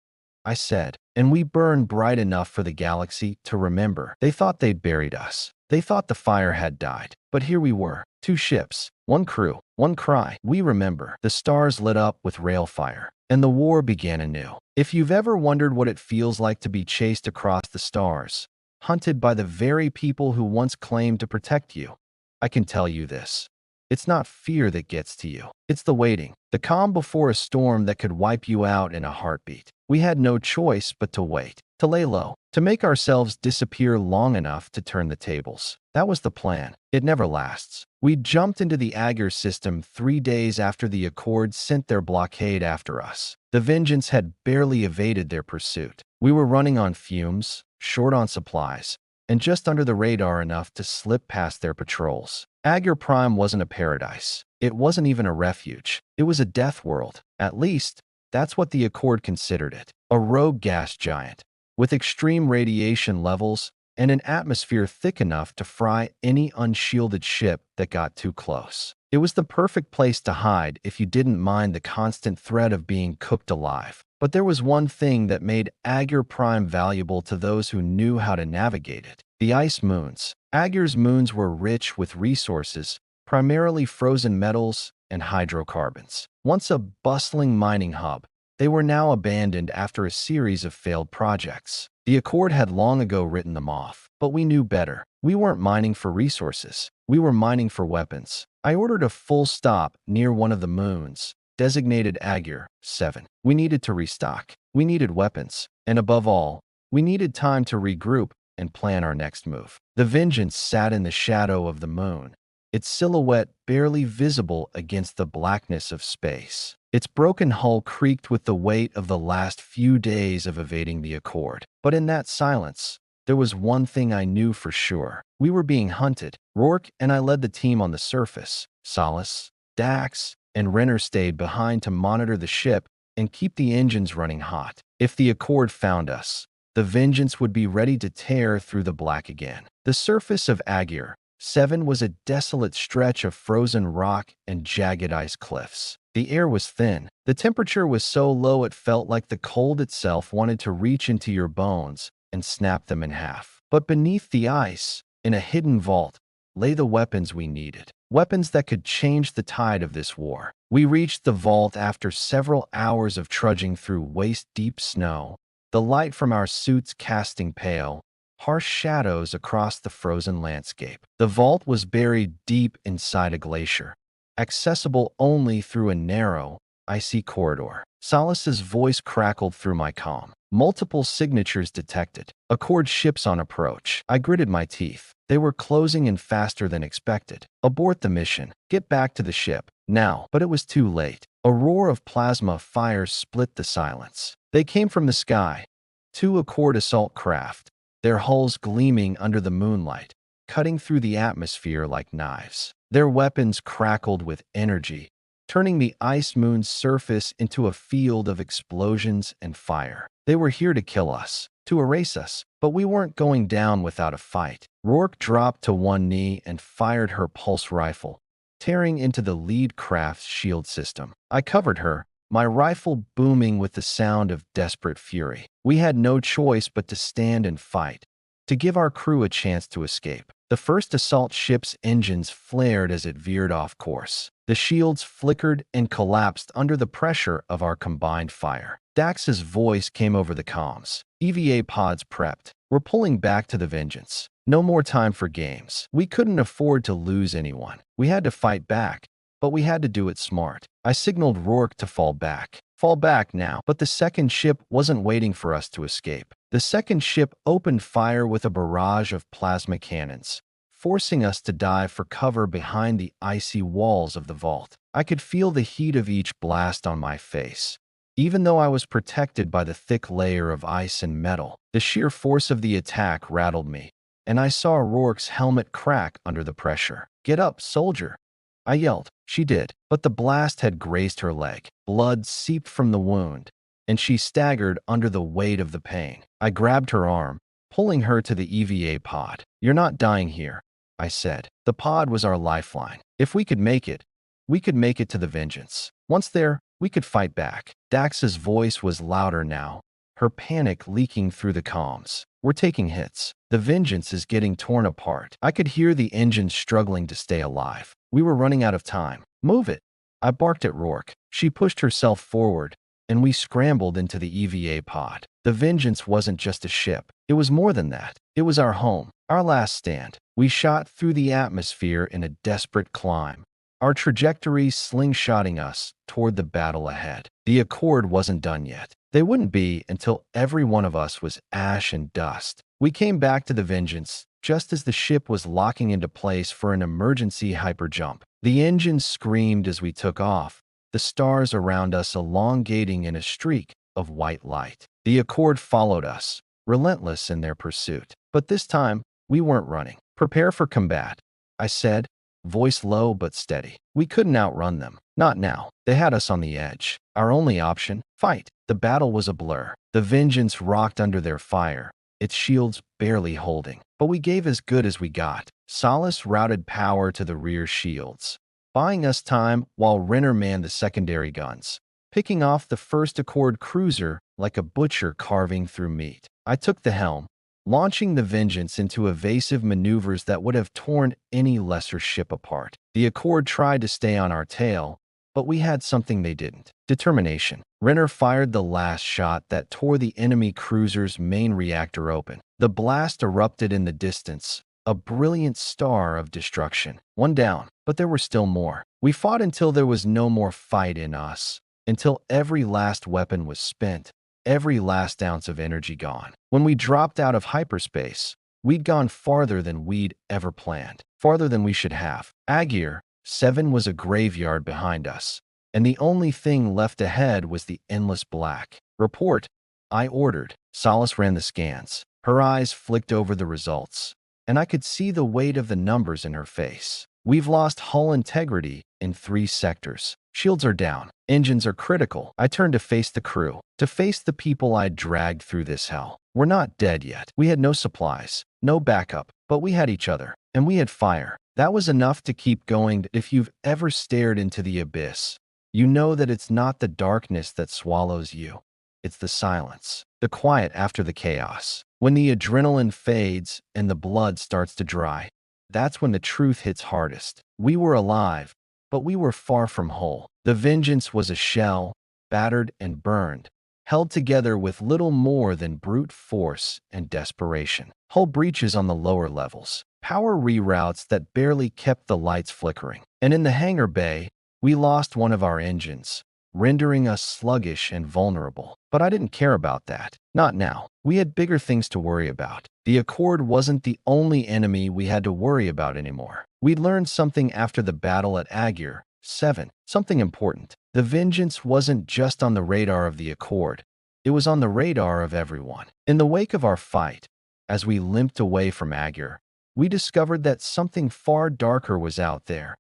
A: I said, and we burn bright enough for the galaxy to remember. They thought they'd buried us. They thought the fire had died. But here we were, 2 ships, 1 crew, 1 cry. We remember. The stars lit up with rail fire, and the war began anew. If you've ever wondered what it feels like to be chased across the stars, hunted by the very people who once claimed to protect you, I can tell you this. It's not fear that gets to you. It's the waiting, the calm before a storm that could wipe you out in a heartbeat. We had no choice but to wait, to lay low, to make ourselves disappear long enough to turn the tables. That was the plan. It never lasts. We jumped into the Aegir system 3 days after the Accord sent their blockade after us. The Vengeance had barely evaded their pursuit. We were running on fumes, short on supplies, and just under the radar enough to slip past their patrols. Aegir Prime wasn't a paradise. It wasn't even a refuge. It was a death world. At least, that's what the Accord considered it. A rogue gas giant, with extreme radiation levels and an atmosphere thick enough to fry any unshielded ship that got too close. It was the perfect place to hide if you didn't mind the constant threat of being cooked alive. But there was one thing that made Aegir Prime valuable to those who knew how to navigate it: the ice moons. Aegir's moons were rich with resources, primarily frozen metals and hydrocarbons. Once a bustling mining hub, they were now abandoned after a series of failed projects. The Accord had long ago written them off, but we knew better. We weren't mining for resources. We were mining for weapons. I ordered a full stop near one of the moons, designated Aegir 7. We needed to restock. We needed weapons. And above all, we needed time to regroup and plan our next move. The Vengeance sat in the shadow of the moon, its silhouette barely visible against the blackness of space. Its broken hull creaked with the weight of the last few days of evading the Accord. But in that silence, there was one thing I knew for sure. We were being hunted. Rourke and I led the team on the surface. Solace, Dax, and Renner stayed behind to monitor the ship and keep the engines running hot. If the Accord found us, the Vengeance would be ready to tear through the black again. The surface of Aegir 7 was a desolate stretch of frozen rock and jagged ice cliffs. The air was thin. The temperature was so low it felt like the cold itself wanted to reach into your bones and snap them in half. But beneath the ice, in a hidden vault, lay the weapons we needed. Weapons that could change the tide of this war. We reached the vault after several hours of trudging through waist-deep snow, the light from our suits casting pale, harsh shadows across the frozen landscape. The vault was buried deep inside a glacier, accessible only through a narrow, icy corridor. Solace's voice crackled through my comm. Multiple signatures detected. Accord ships on approach. I gritted my teeth. They were closing in faster than expected. Abort the mission. Get back to the ship. Now. But it was too late. A roar of plasma fire split the silence. They came from the sky. 2 Accord assault craft, their hulls gleaming under the moonlight, cutting through the atmosphere like knives. Their weapons crackled with energy, turning the ice moon's surface into a field of explosions and fire. They were here to kill us, to erase us, but we weren't going down without a fight. Rourke dropped to one knee and fired her pulse rifle, tearing into the lead craft's shield system. I covered her, my rifle booming with the sound of desperate fury. We had no choice but to stand and fight, to give our crew a chance to escape. The first assault ship's engines flared as it veered off course. The shields flickered and collapsed under the pressure of our combined fire. Dax's voice came over the comms. EVA pods prepped. We're pulling back to the Vengeance. No more time for games. We couldn't afford to lose anyone. We had to fight back, but we had to do it smart. I signaled Rourke to fall back. Fall back now. But the second ship wasn't waiting for us to escape. The second ship opened fire with a barrage of plasma cannons, forcing us to dive for cover behind the icy walls of the vault. I could feel the heat of each blast on my face. Even though I was protected by the thick layer of ice and metal, the sheer force of the attack rattled me, and I saw Rourke's helmet crack under the pressure. "Get up, soldier!" I yelled. She did, but the blast had grazed her leg. Blood seeped from the wound, and she staggered under the weight of the pain. I grabbed her arm, pulling her to the EVA pod. "You're not dying here," I said. The pod was our lifeline. If we could make it, we could make it to the Vengeance. Once there, we could fight back. Dax's voice was louder now, her panic leaking through the comms. "We're taking hits. The Vengeance is getting torn apart." I could hear the engines struggling to stay alive. We were running out of time. "Move it!" I barked at Rourke. She pushed herself forward, and we scrambled into the EVA pod. The Vengeance wasn't just a ship. It was more than that. It was our home, our last stand. We shot through the atmosphere in a desperate climb, our trajectory slingshotting us toward the battle ahead. The Accord wasn't done yet. They wouldn't be until every one of us was ash and dust. We came back to the Vengeance just as the ship was locking into place for an emergency hyperjump. The engines screamed as we took off, the stars around us elongating in a streak of white light. The Accord followed us, relentless in their pursuit. But this time, we weren't running. "Prepare for combat," I said, voice low but steady. We couldn't outrun them. Not now. They had us on the edge. Our only option? Fight. The battle was a blur. The Vengeance rocked under their fire, its shields barely holding. But we gave as good as we got. Solace routed power to the rear shields, buying us time while Renner manned the secondary guns, picking off the first Accord cruiser like a butcher carving through meat. I took the helm, launching the Vengeance into evasive maneuvers that would have torn any lesser ship apart. The Accord tried to stay on our tail, but we had something they didn't: determination. Renner fired the last shot that tore the enemy cruiser's main reactor open. The blast erupted in the distance, a brilliant star of destruction. One down, but there were still more. We fought until there was no more fight in us, until every last weapon was spent, every last ounce of energy gone. When we dropped out of hyperspace, we'd gone farther than we'd ever planned, farther than we should have. Agir 7 was a graveyard behind us, and the only thing left ahead was the endless black. "Report," I ordered. Solace ran the scans. Her eyes flicked over the results, and I could see the weight of the numbers in her face. "We've lost hull integrity in 3 sectors. Shields are down. Engines are critical." I turned to face the crew, to face the people I'd dragged through this hell. We're not dead yet. We had no supplies, no backup, but we had each other, and we had fire. That was enough to keep going. If you've ever stared into the abyss, you know that it's not the darkness that swallows you. It's the silence, the quiet after the chaos. When the adrenaline fades and the blood starts to dry, that's when the truth hits hardest. We were alive, but we were far from whole. The Vengeance was a shell, battered and burned, held together with little more than brute force and desperation. Hull breaches on the lower levels, power reroutes that barely kept the lights flickering. And in the hangar bay, we lost one of our engines, rendering us sluggish and vulnerable. But I didn't care about that. Not now. We had bigger things to worry about. The Accord wasn't the only enemy we had to worry about anymore. We'd learned something after the battle at Agir 7, something important. The Vengeance wasn't just on the radar of the Accord. It was on the radar of everyone. In the wake of our fight, as we limped away from Agir, we discovered that something far darker was out there.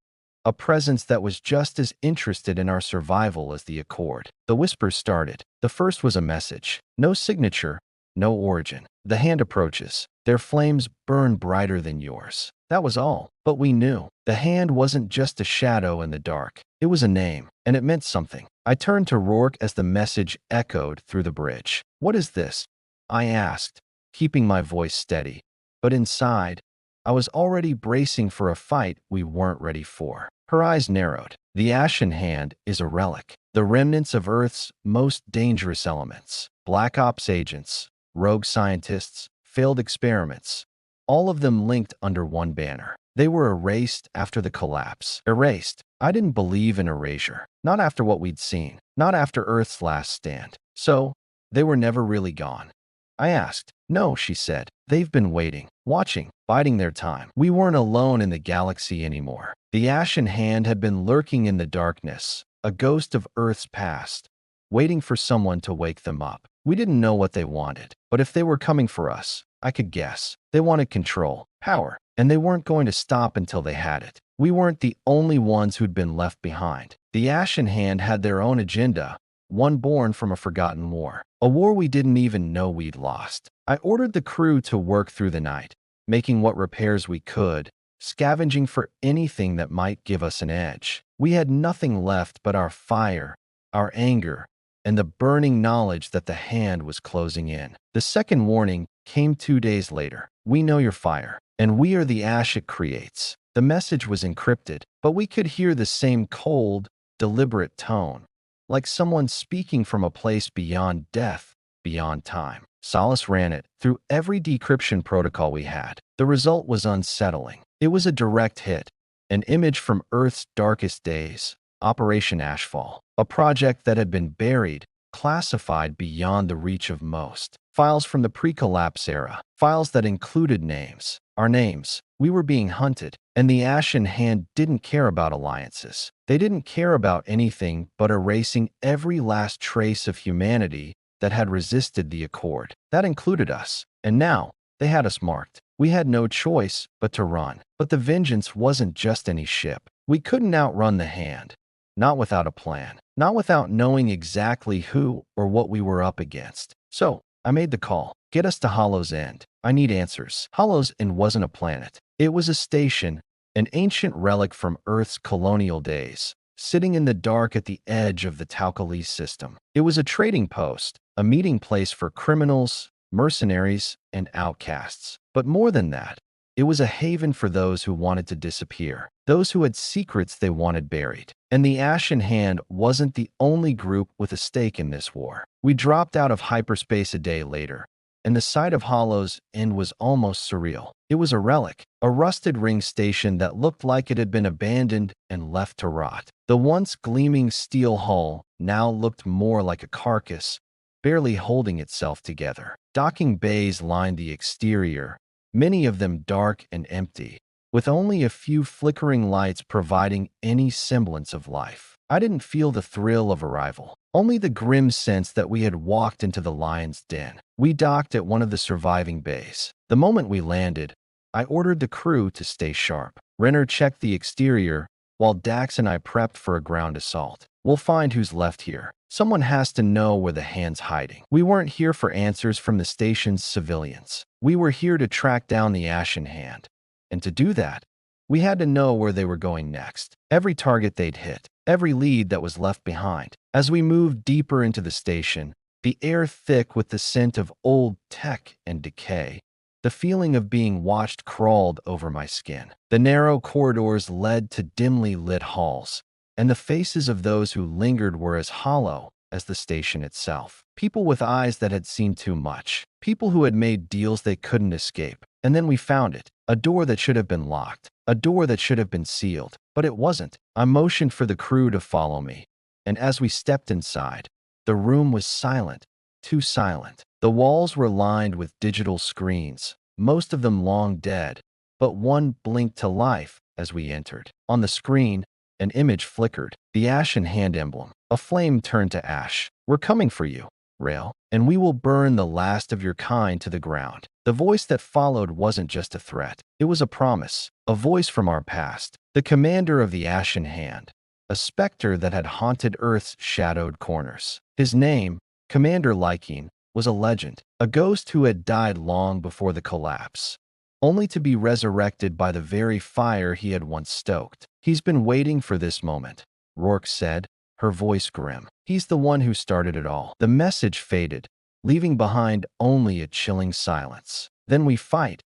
A: A presence that was just as interested in our survival as the Accord. The whispers started. The first was a message. No signature, no origin. "The hand approaches. Their flames burn brighter than yours." That was all. But we knew. The hand wasn't just a shadow in the dark. It was a name, and it meant something. I turned to Rourke as the message echoed through the bridge. "What is this?" I asked, keeping my voice steady. But inside, I was already bracing for a fight we weren't ready for. Her eyes narrowed. "The Ashen Hand is a relic. The remnants of Earth's most dangerous elements. Black Ops agents, rogue scientists, failed experiments. All of them linked under one banner. They were erased after the collapse." Erased. I didn't believe in erasure. Not after what we'd seen. Not after Earth's last stand. So, they were never really gone. I asked. "No," she said. "They've been waiting, watching, biding their time." We weren't alone in the galaxy anymore. The Ashen Hand had been lurking in the darkness, a ghost of Earth's past, waiting for someone to wake them up. We didn't know what they wanted, but if they were coming for us, I could guess. They wanted control, power, and they weren't going to stop until they had it. We weren't the only ones who'd been left behind. The Ashen Hand had their own agenda, one born from a forgotten war. A war we didn't even know we'd lost. I ordered the crew to work through the night, making what repairs we could, scavenging for anything that might give us an edge. We had nothing left but our fire, our anger, and the burning knowledge that the hand was closing in. The second warning came 2 days later. "We know your fire, and we are the ash it creates." The message was encrypted, but we could hear the same cold, deliberate tone, like someone speaking from a place beyond death, beyond time. Solace ran it through every decryption protocol we had. The result was unsettling. It was a direct hit, an image from Earth's darkest days, Operation Ashfall, a project that had been buried, classified beyond the reach of most. Files from the pre-collapse era, files that included names, our names. We were being hunted, and the Ashen Hand didn't care about alliances. They didn't care about anything but erasing every last trace of humanity that had resisted the Accord. That included us, and now they had us marked. We had no choice but to run. But the vengeance wasn't just any ship. We couldn't outrun the hand. Not without a plan. Not without knowing exactly who or what we were up against. So, I made the call. "Get us to Hollow's End. I need answers." Hollow's End wasn't a planet. It was a station, an ancient relic from Earth's colonial days, sitting in the dark at the edge of the Taukalis system. It was a trading post, a meeting place for criminals, mercenaries, and outcasts. But more than that, it was a haven for those who wanted to disappear, those who had secrets they wanted buried. And the Ashen Hand wasn't the only group with a stake in this war. We dropped out of hyperspace a day later, and the sight of Hollow's End was almost surreal. It was a relic, a rusted ring station that looked like it had been abandoned and left to rot. The once gleaming steel hull now looked more like a carcass, barely holding itself together. Docking bays lined the exterior, many of them dark and empty, with only a few flickering lights providing any semblance of life. I didn't feel the thrill of arrival, only the grim sense that we had walked into the lion's den. We docked at one of the surviving bays. The moment we landed, I ordered the crew to stay sharp. Renner checked the exterior, while Dax and I prepped for a ground assault. "We'll find who's left here. Someone has to know where the hand's hiding." We weren't here for answers from the station's civilians. We were here to track down the Ashen Hand. And to do that, we had to know where they were going next. Every target they'd hit, every lead that was left behind. As we moved deeper into the station, the air thick with the scent of old tech and decay, the feeling of being watched crawled over my skin. The narrow corridors led to dimly lit halls, and the faces of those who lingered were as hollow as the station itself. People with eyes that had seen too much. People who had made deals they couldn't escape. And then we found it. A door that should have been locked. A door that should have been sealed. But it wasn't. I motioned for the crew to follow me. And as we stepped inside, the room was silent. Too silent. The walls were lined with digital screens, most of them long dead, but one blinked to life as we entered. On the screen, an image flickered, the Ashen Hand emblem. A flame turned to ash. "We're coming for you, Rail, and we will burn the last of your kind to the ground." The voice that followed wasn't just a threat. It was a promise, a voice from our past. The commander of the Ashen Hand, a specter that had haunted Earth's shadowed corners. His name, Commander Lyking, was a legend, a ghost who had died long before the collapse, only to be resurrected by the very fire he had once stoked. "He's been waiting for this moment," Rourke said, her voice grim. He's the one who started it all. The message faded, leaving behind only a chilling silence. Then we fight,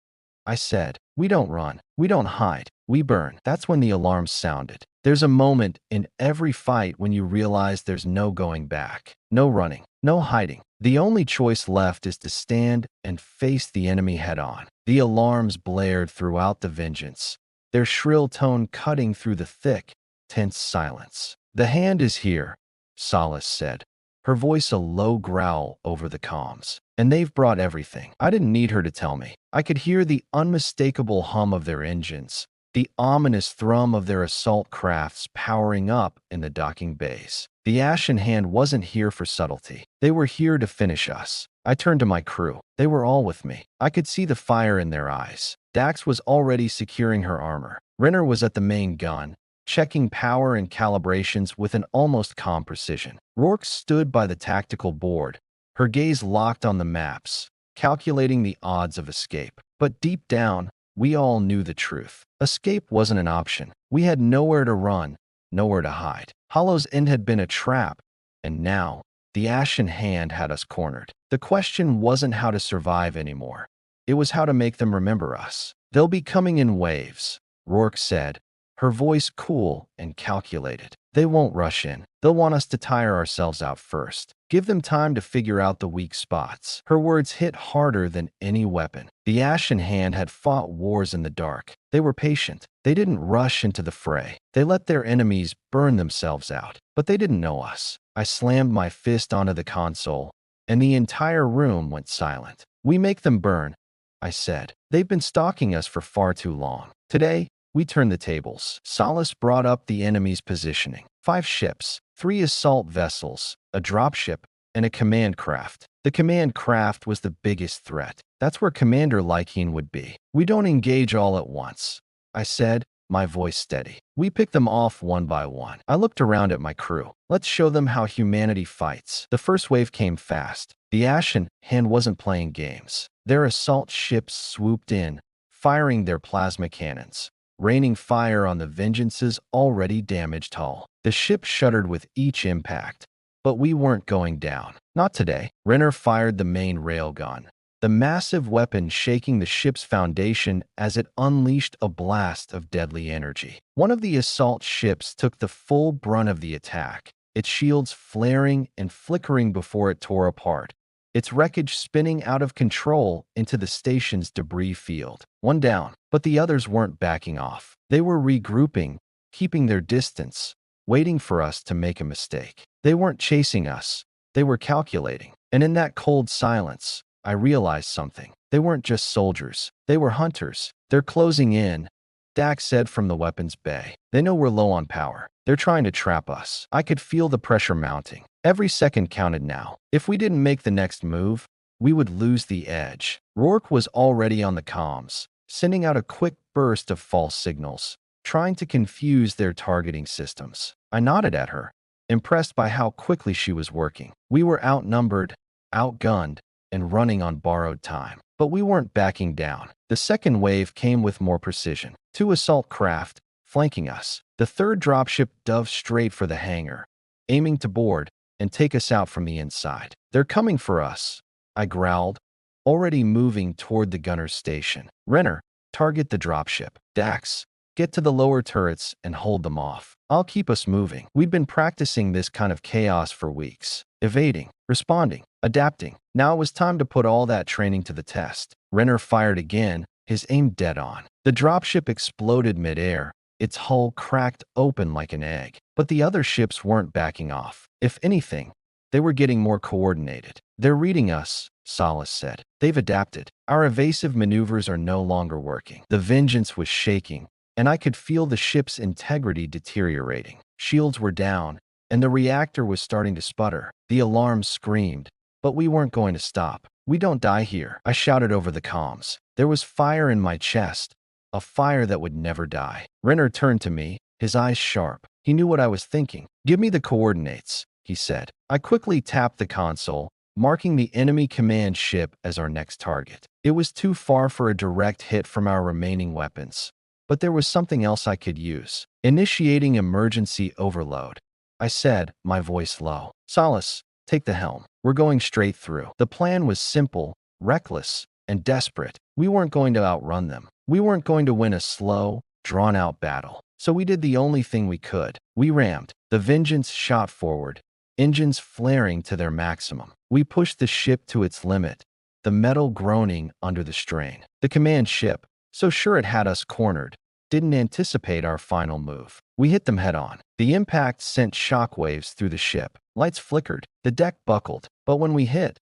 A: I said. We don't run. We don't hide. We burn. That's when the alarms sounded. There's a moment in every fight when you realize there's no going back. No running. No hiding. The only choice left is to stand and face the enemy head-on. The alarms blared throughout the vengeance, their shrill tone cutting through the thick, tense silence. "The hand is here," Solace said, her voice a low growl over the comms. "And they've brought everything." I didn't need her to tell me. I could hear the unmistakable hum of their engines, the ominous thrum of their assault crafts powering up in the docking bays. The Ashen Hand wasn't here for subtlety. They were here to finish us. I turned to my crew. They were all with me. I could see the fire in their eyes. Dax was already securing her armor. Renner was at the main gun, checking power and calibrations with an almost calm precision. Rourke stood by the tactical board, her gaze locked on the maps, calculating the odds of escape. But deep down, we all knew the truth. Escape wasn't an option. We had nowhere to run, nowhere to hide. Hollow's End had been a trap, and now the Ashen Hand had us cornered. The question wasn't how to survive anymore. It was how to make them remember us. "They'll be coming in waves," Rourke said, her voice cool and calculated. "They won't rush in. They'll want us to tire ourselves out first. Give them time to figure out the weak spots." Her words hit harder than any weapon. The Ashen Hand had fought wars in the dark. They were patient. They didn't rush into the fray. They let their enemies burn themselves out. But they didn't know us. I slammed my fist onto the console, and the entire room went silent. "We make them burn," I said. "They've been stalking us for far too long. Today, we turn the tables." Solace brought up the enemy's positioning. 5 ships, 3 assault vessels, a dropship, and a command craft. The command craft was the biggest threat. That's where Commander Lycaon would be. "We don't engage all at once," I said, my voice steady. "We pick them off one by one." I looked around at my crew. "Let's show them how humanity fights." The first wave came fast. The Ashen Hand wasn't playing games. Their assault ships swooped in, firing their plasma cannons, raining fire on the Vengeance's already damaged hull. The ship shuddered with each impact, but we weren't going down. Not today. Renner fired the main railgun, the massive weapon shaking the ship's foundation as it unleashed a blast of deadly energy. One of the assault ships took the full brunt of the attack, its shields flaring and flickering before it tore apart, its wreckage spinning out of control into the station's debris field. One down, but the others weren't backing off. They were regrouping, keeping their distance, waiting for us to make a mistake. They weren't chasing us. They were calculating. And in that cold silence, I realized something. They weren't just soldiers. They were hunters. "They're closing in," Dax said from the weapons bay. "They know we're low on power. They're trying to trap us." I could feel the pressure mounting. Every second counted now. If we didn't make the next move, we would lose the edge. Rourke was already on the comms, sending out a quick burst of false signals, trying to confuse their targeting systems. I nodded at her, impressed by how quickly she was working. We were outnumbered, outgunned, and running on borrowed time. But we weren't backing down. The second wave came with more precision. 2 assault craft flanking us. The third dropship dove straight for the hangar, aiming to board and take us out from the inside. "They're coming for us," I growled, already moving toward the gunner's station. "Renner, target the dropship. Dax, get to the lower turrets and hold them off. I'll keep us moving." We'd been practicing this kind of chaos for weeks, evading, responding, adapting. Now it was time to put all that training to the test. Renner fired again, his aim dead on. The dropship exploded midair, its hull cracked open like an egg. But the other ships weren't backing off. If anything, they were getting more coordinated. "They're reading us," Solace said. "They've adapted. Our evasive maneuvers are no longer working." The Vengeance was shaking, and I could feel the ship's integrity deteriorating. Shields were down, and the reactor was starting to sputter. The alarm screamed, but we weren't going to stop. "We don't die here," I shouted over the comms. There was fire in my chest, a fire that would never die. Renner turned to me, his eyes sharp. He knew what I was thinking. "Give me the coordinates," he said. I quickly tapped the console, marking the enemy command ship as our next target. It was too far for a direct hit from our remaining weapons, but there was something else I could use. Initiating emergency overload. I said, my voice low. Solace, take the helm. We're going straight through. The plan was simple, reckless, and desperate. We weren't going to outrun them. We weren't going to win a slow, drawn-out battle. So we did the only thing we could. We rammed. The Vengeance shot forward, engines flaring to their maximum. We pushed the ship to its limit, the metal groaning under the strain. The command ship, so sure it had us cornered, didn't anticipate our final move. We hit them head-on. The impact sent shockwaves through the ship. Lights flickered. The deck buckled. But when we hit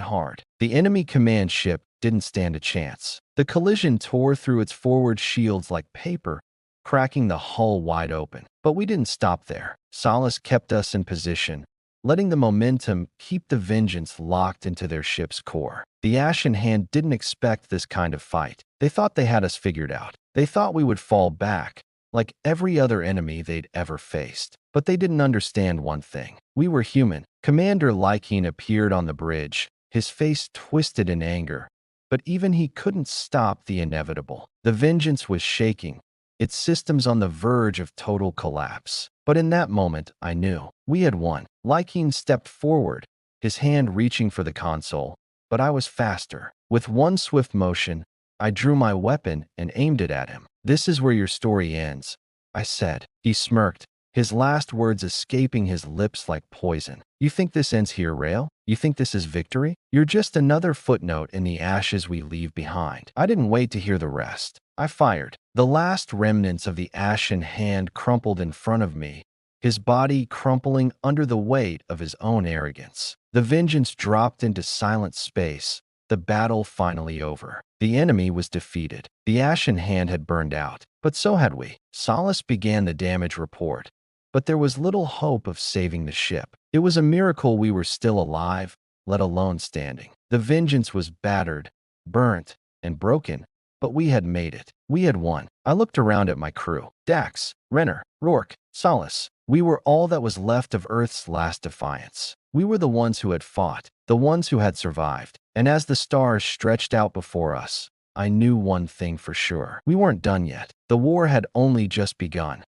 A: hard. The enemy command ship didn't stand a chance. The collision tore through its forward shields like paper, cracking the hull wide open. But we didn't stop there. Solace kept us in position, letting the momentum keep the Vengeance locked into their ship's core. The Ashen Hand didn't expect this kind of fight. They thought they had us figured out. They thought we would fall back, like every other enemy they'd ever faced. But they didn't understand one thing. We were human. Commander Lycaon appeared on the bridge, his face twisted in anger. But even he couldn't stop the inevitable. The Vengeance was shaking, its systems on the verge of total collapse. But in that moment, I knew we had won. Lycaon stepped forward, his hand reaching for the console, but I was faster. With one swift motion, I drew my weapon and aimed it at him. "This is where your story ends," I said. He smirked, his last words escaping his lips like poison. "You think this ends here, Rail? You think this is victory? You're just another footnote in the ashes we leave behind." I didn't wait to hear the rest. I fired. The last remnants of the Ashen Hand crumpled in front of me, his body crumpling under the weight of his own arrogance. The Vengeance dropped into silent space, the battle finally over. The enemy was defeated. The Ashen Hand had burned out, but so had we. Solace began the damage report, but there was little hope of saving the ship. It was a miracle we were still alive, let alone standing. The Vengeance was battered, burnt, and broken, but we had made it. We had won. I looked around at my crew. Dax, Renner, Rourke, Solace. We were all that was left of Earth's last defiance. We were the ones who had fought, the ones who had survived. And as the stars stretched out before us, I knew one thing for sure. We weren't done yet. The war had only just begun.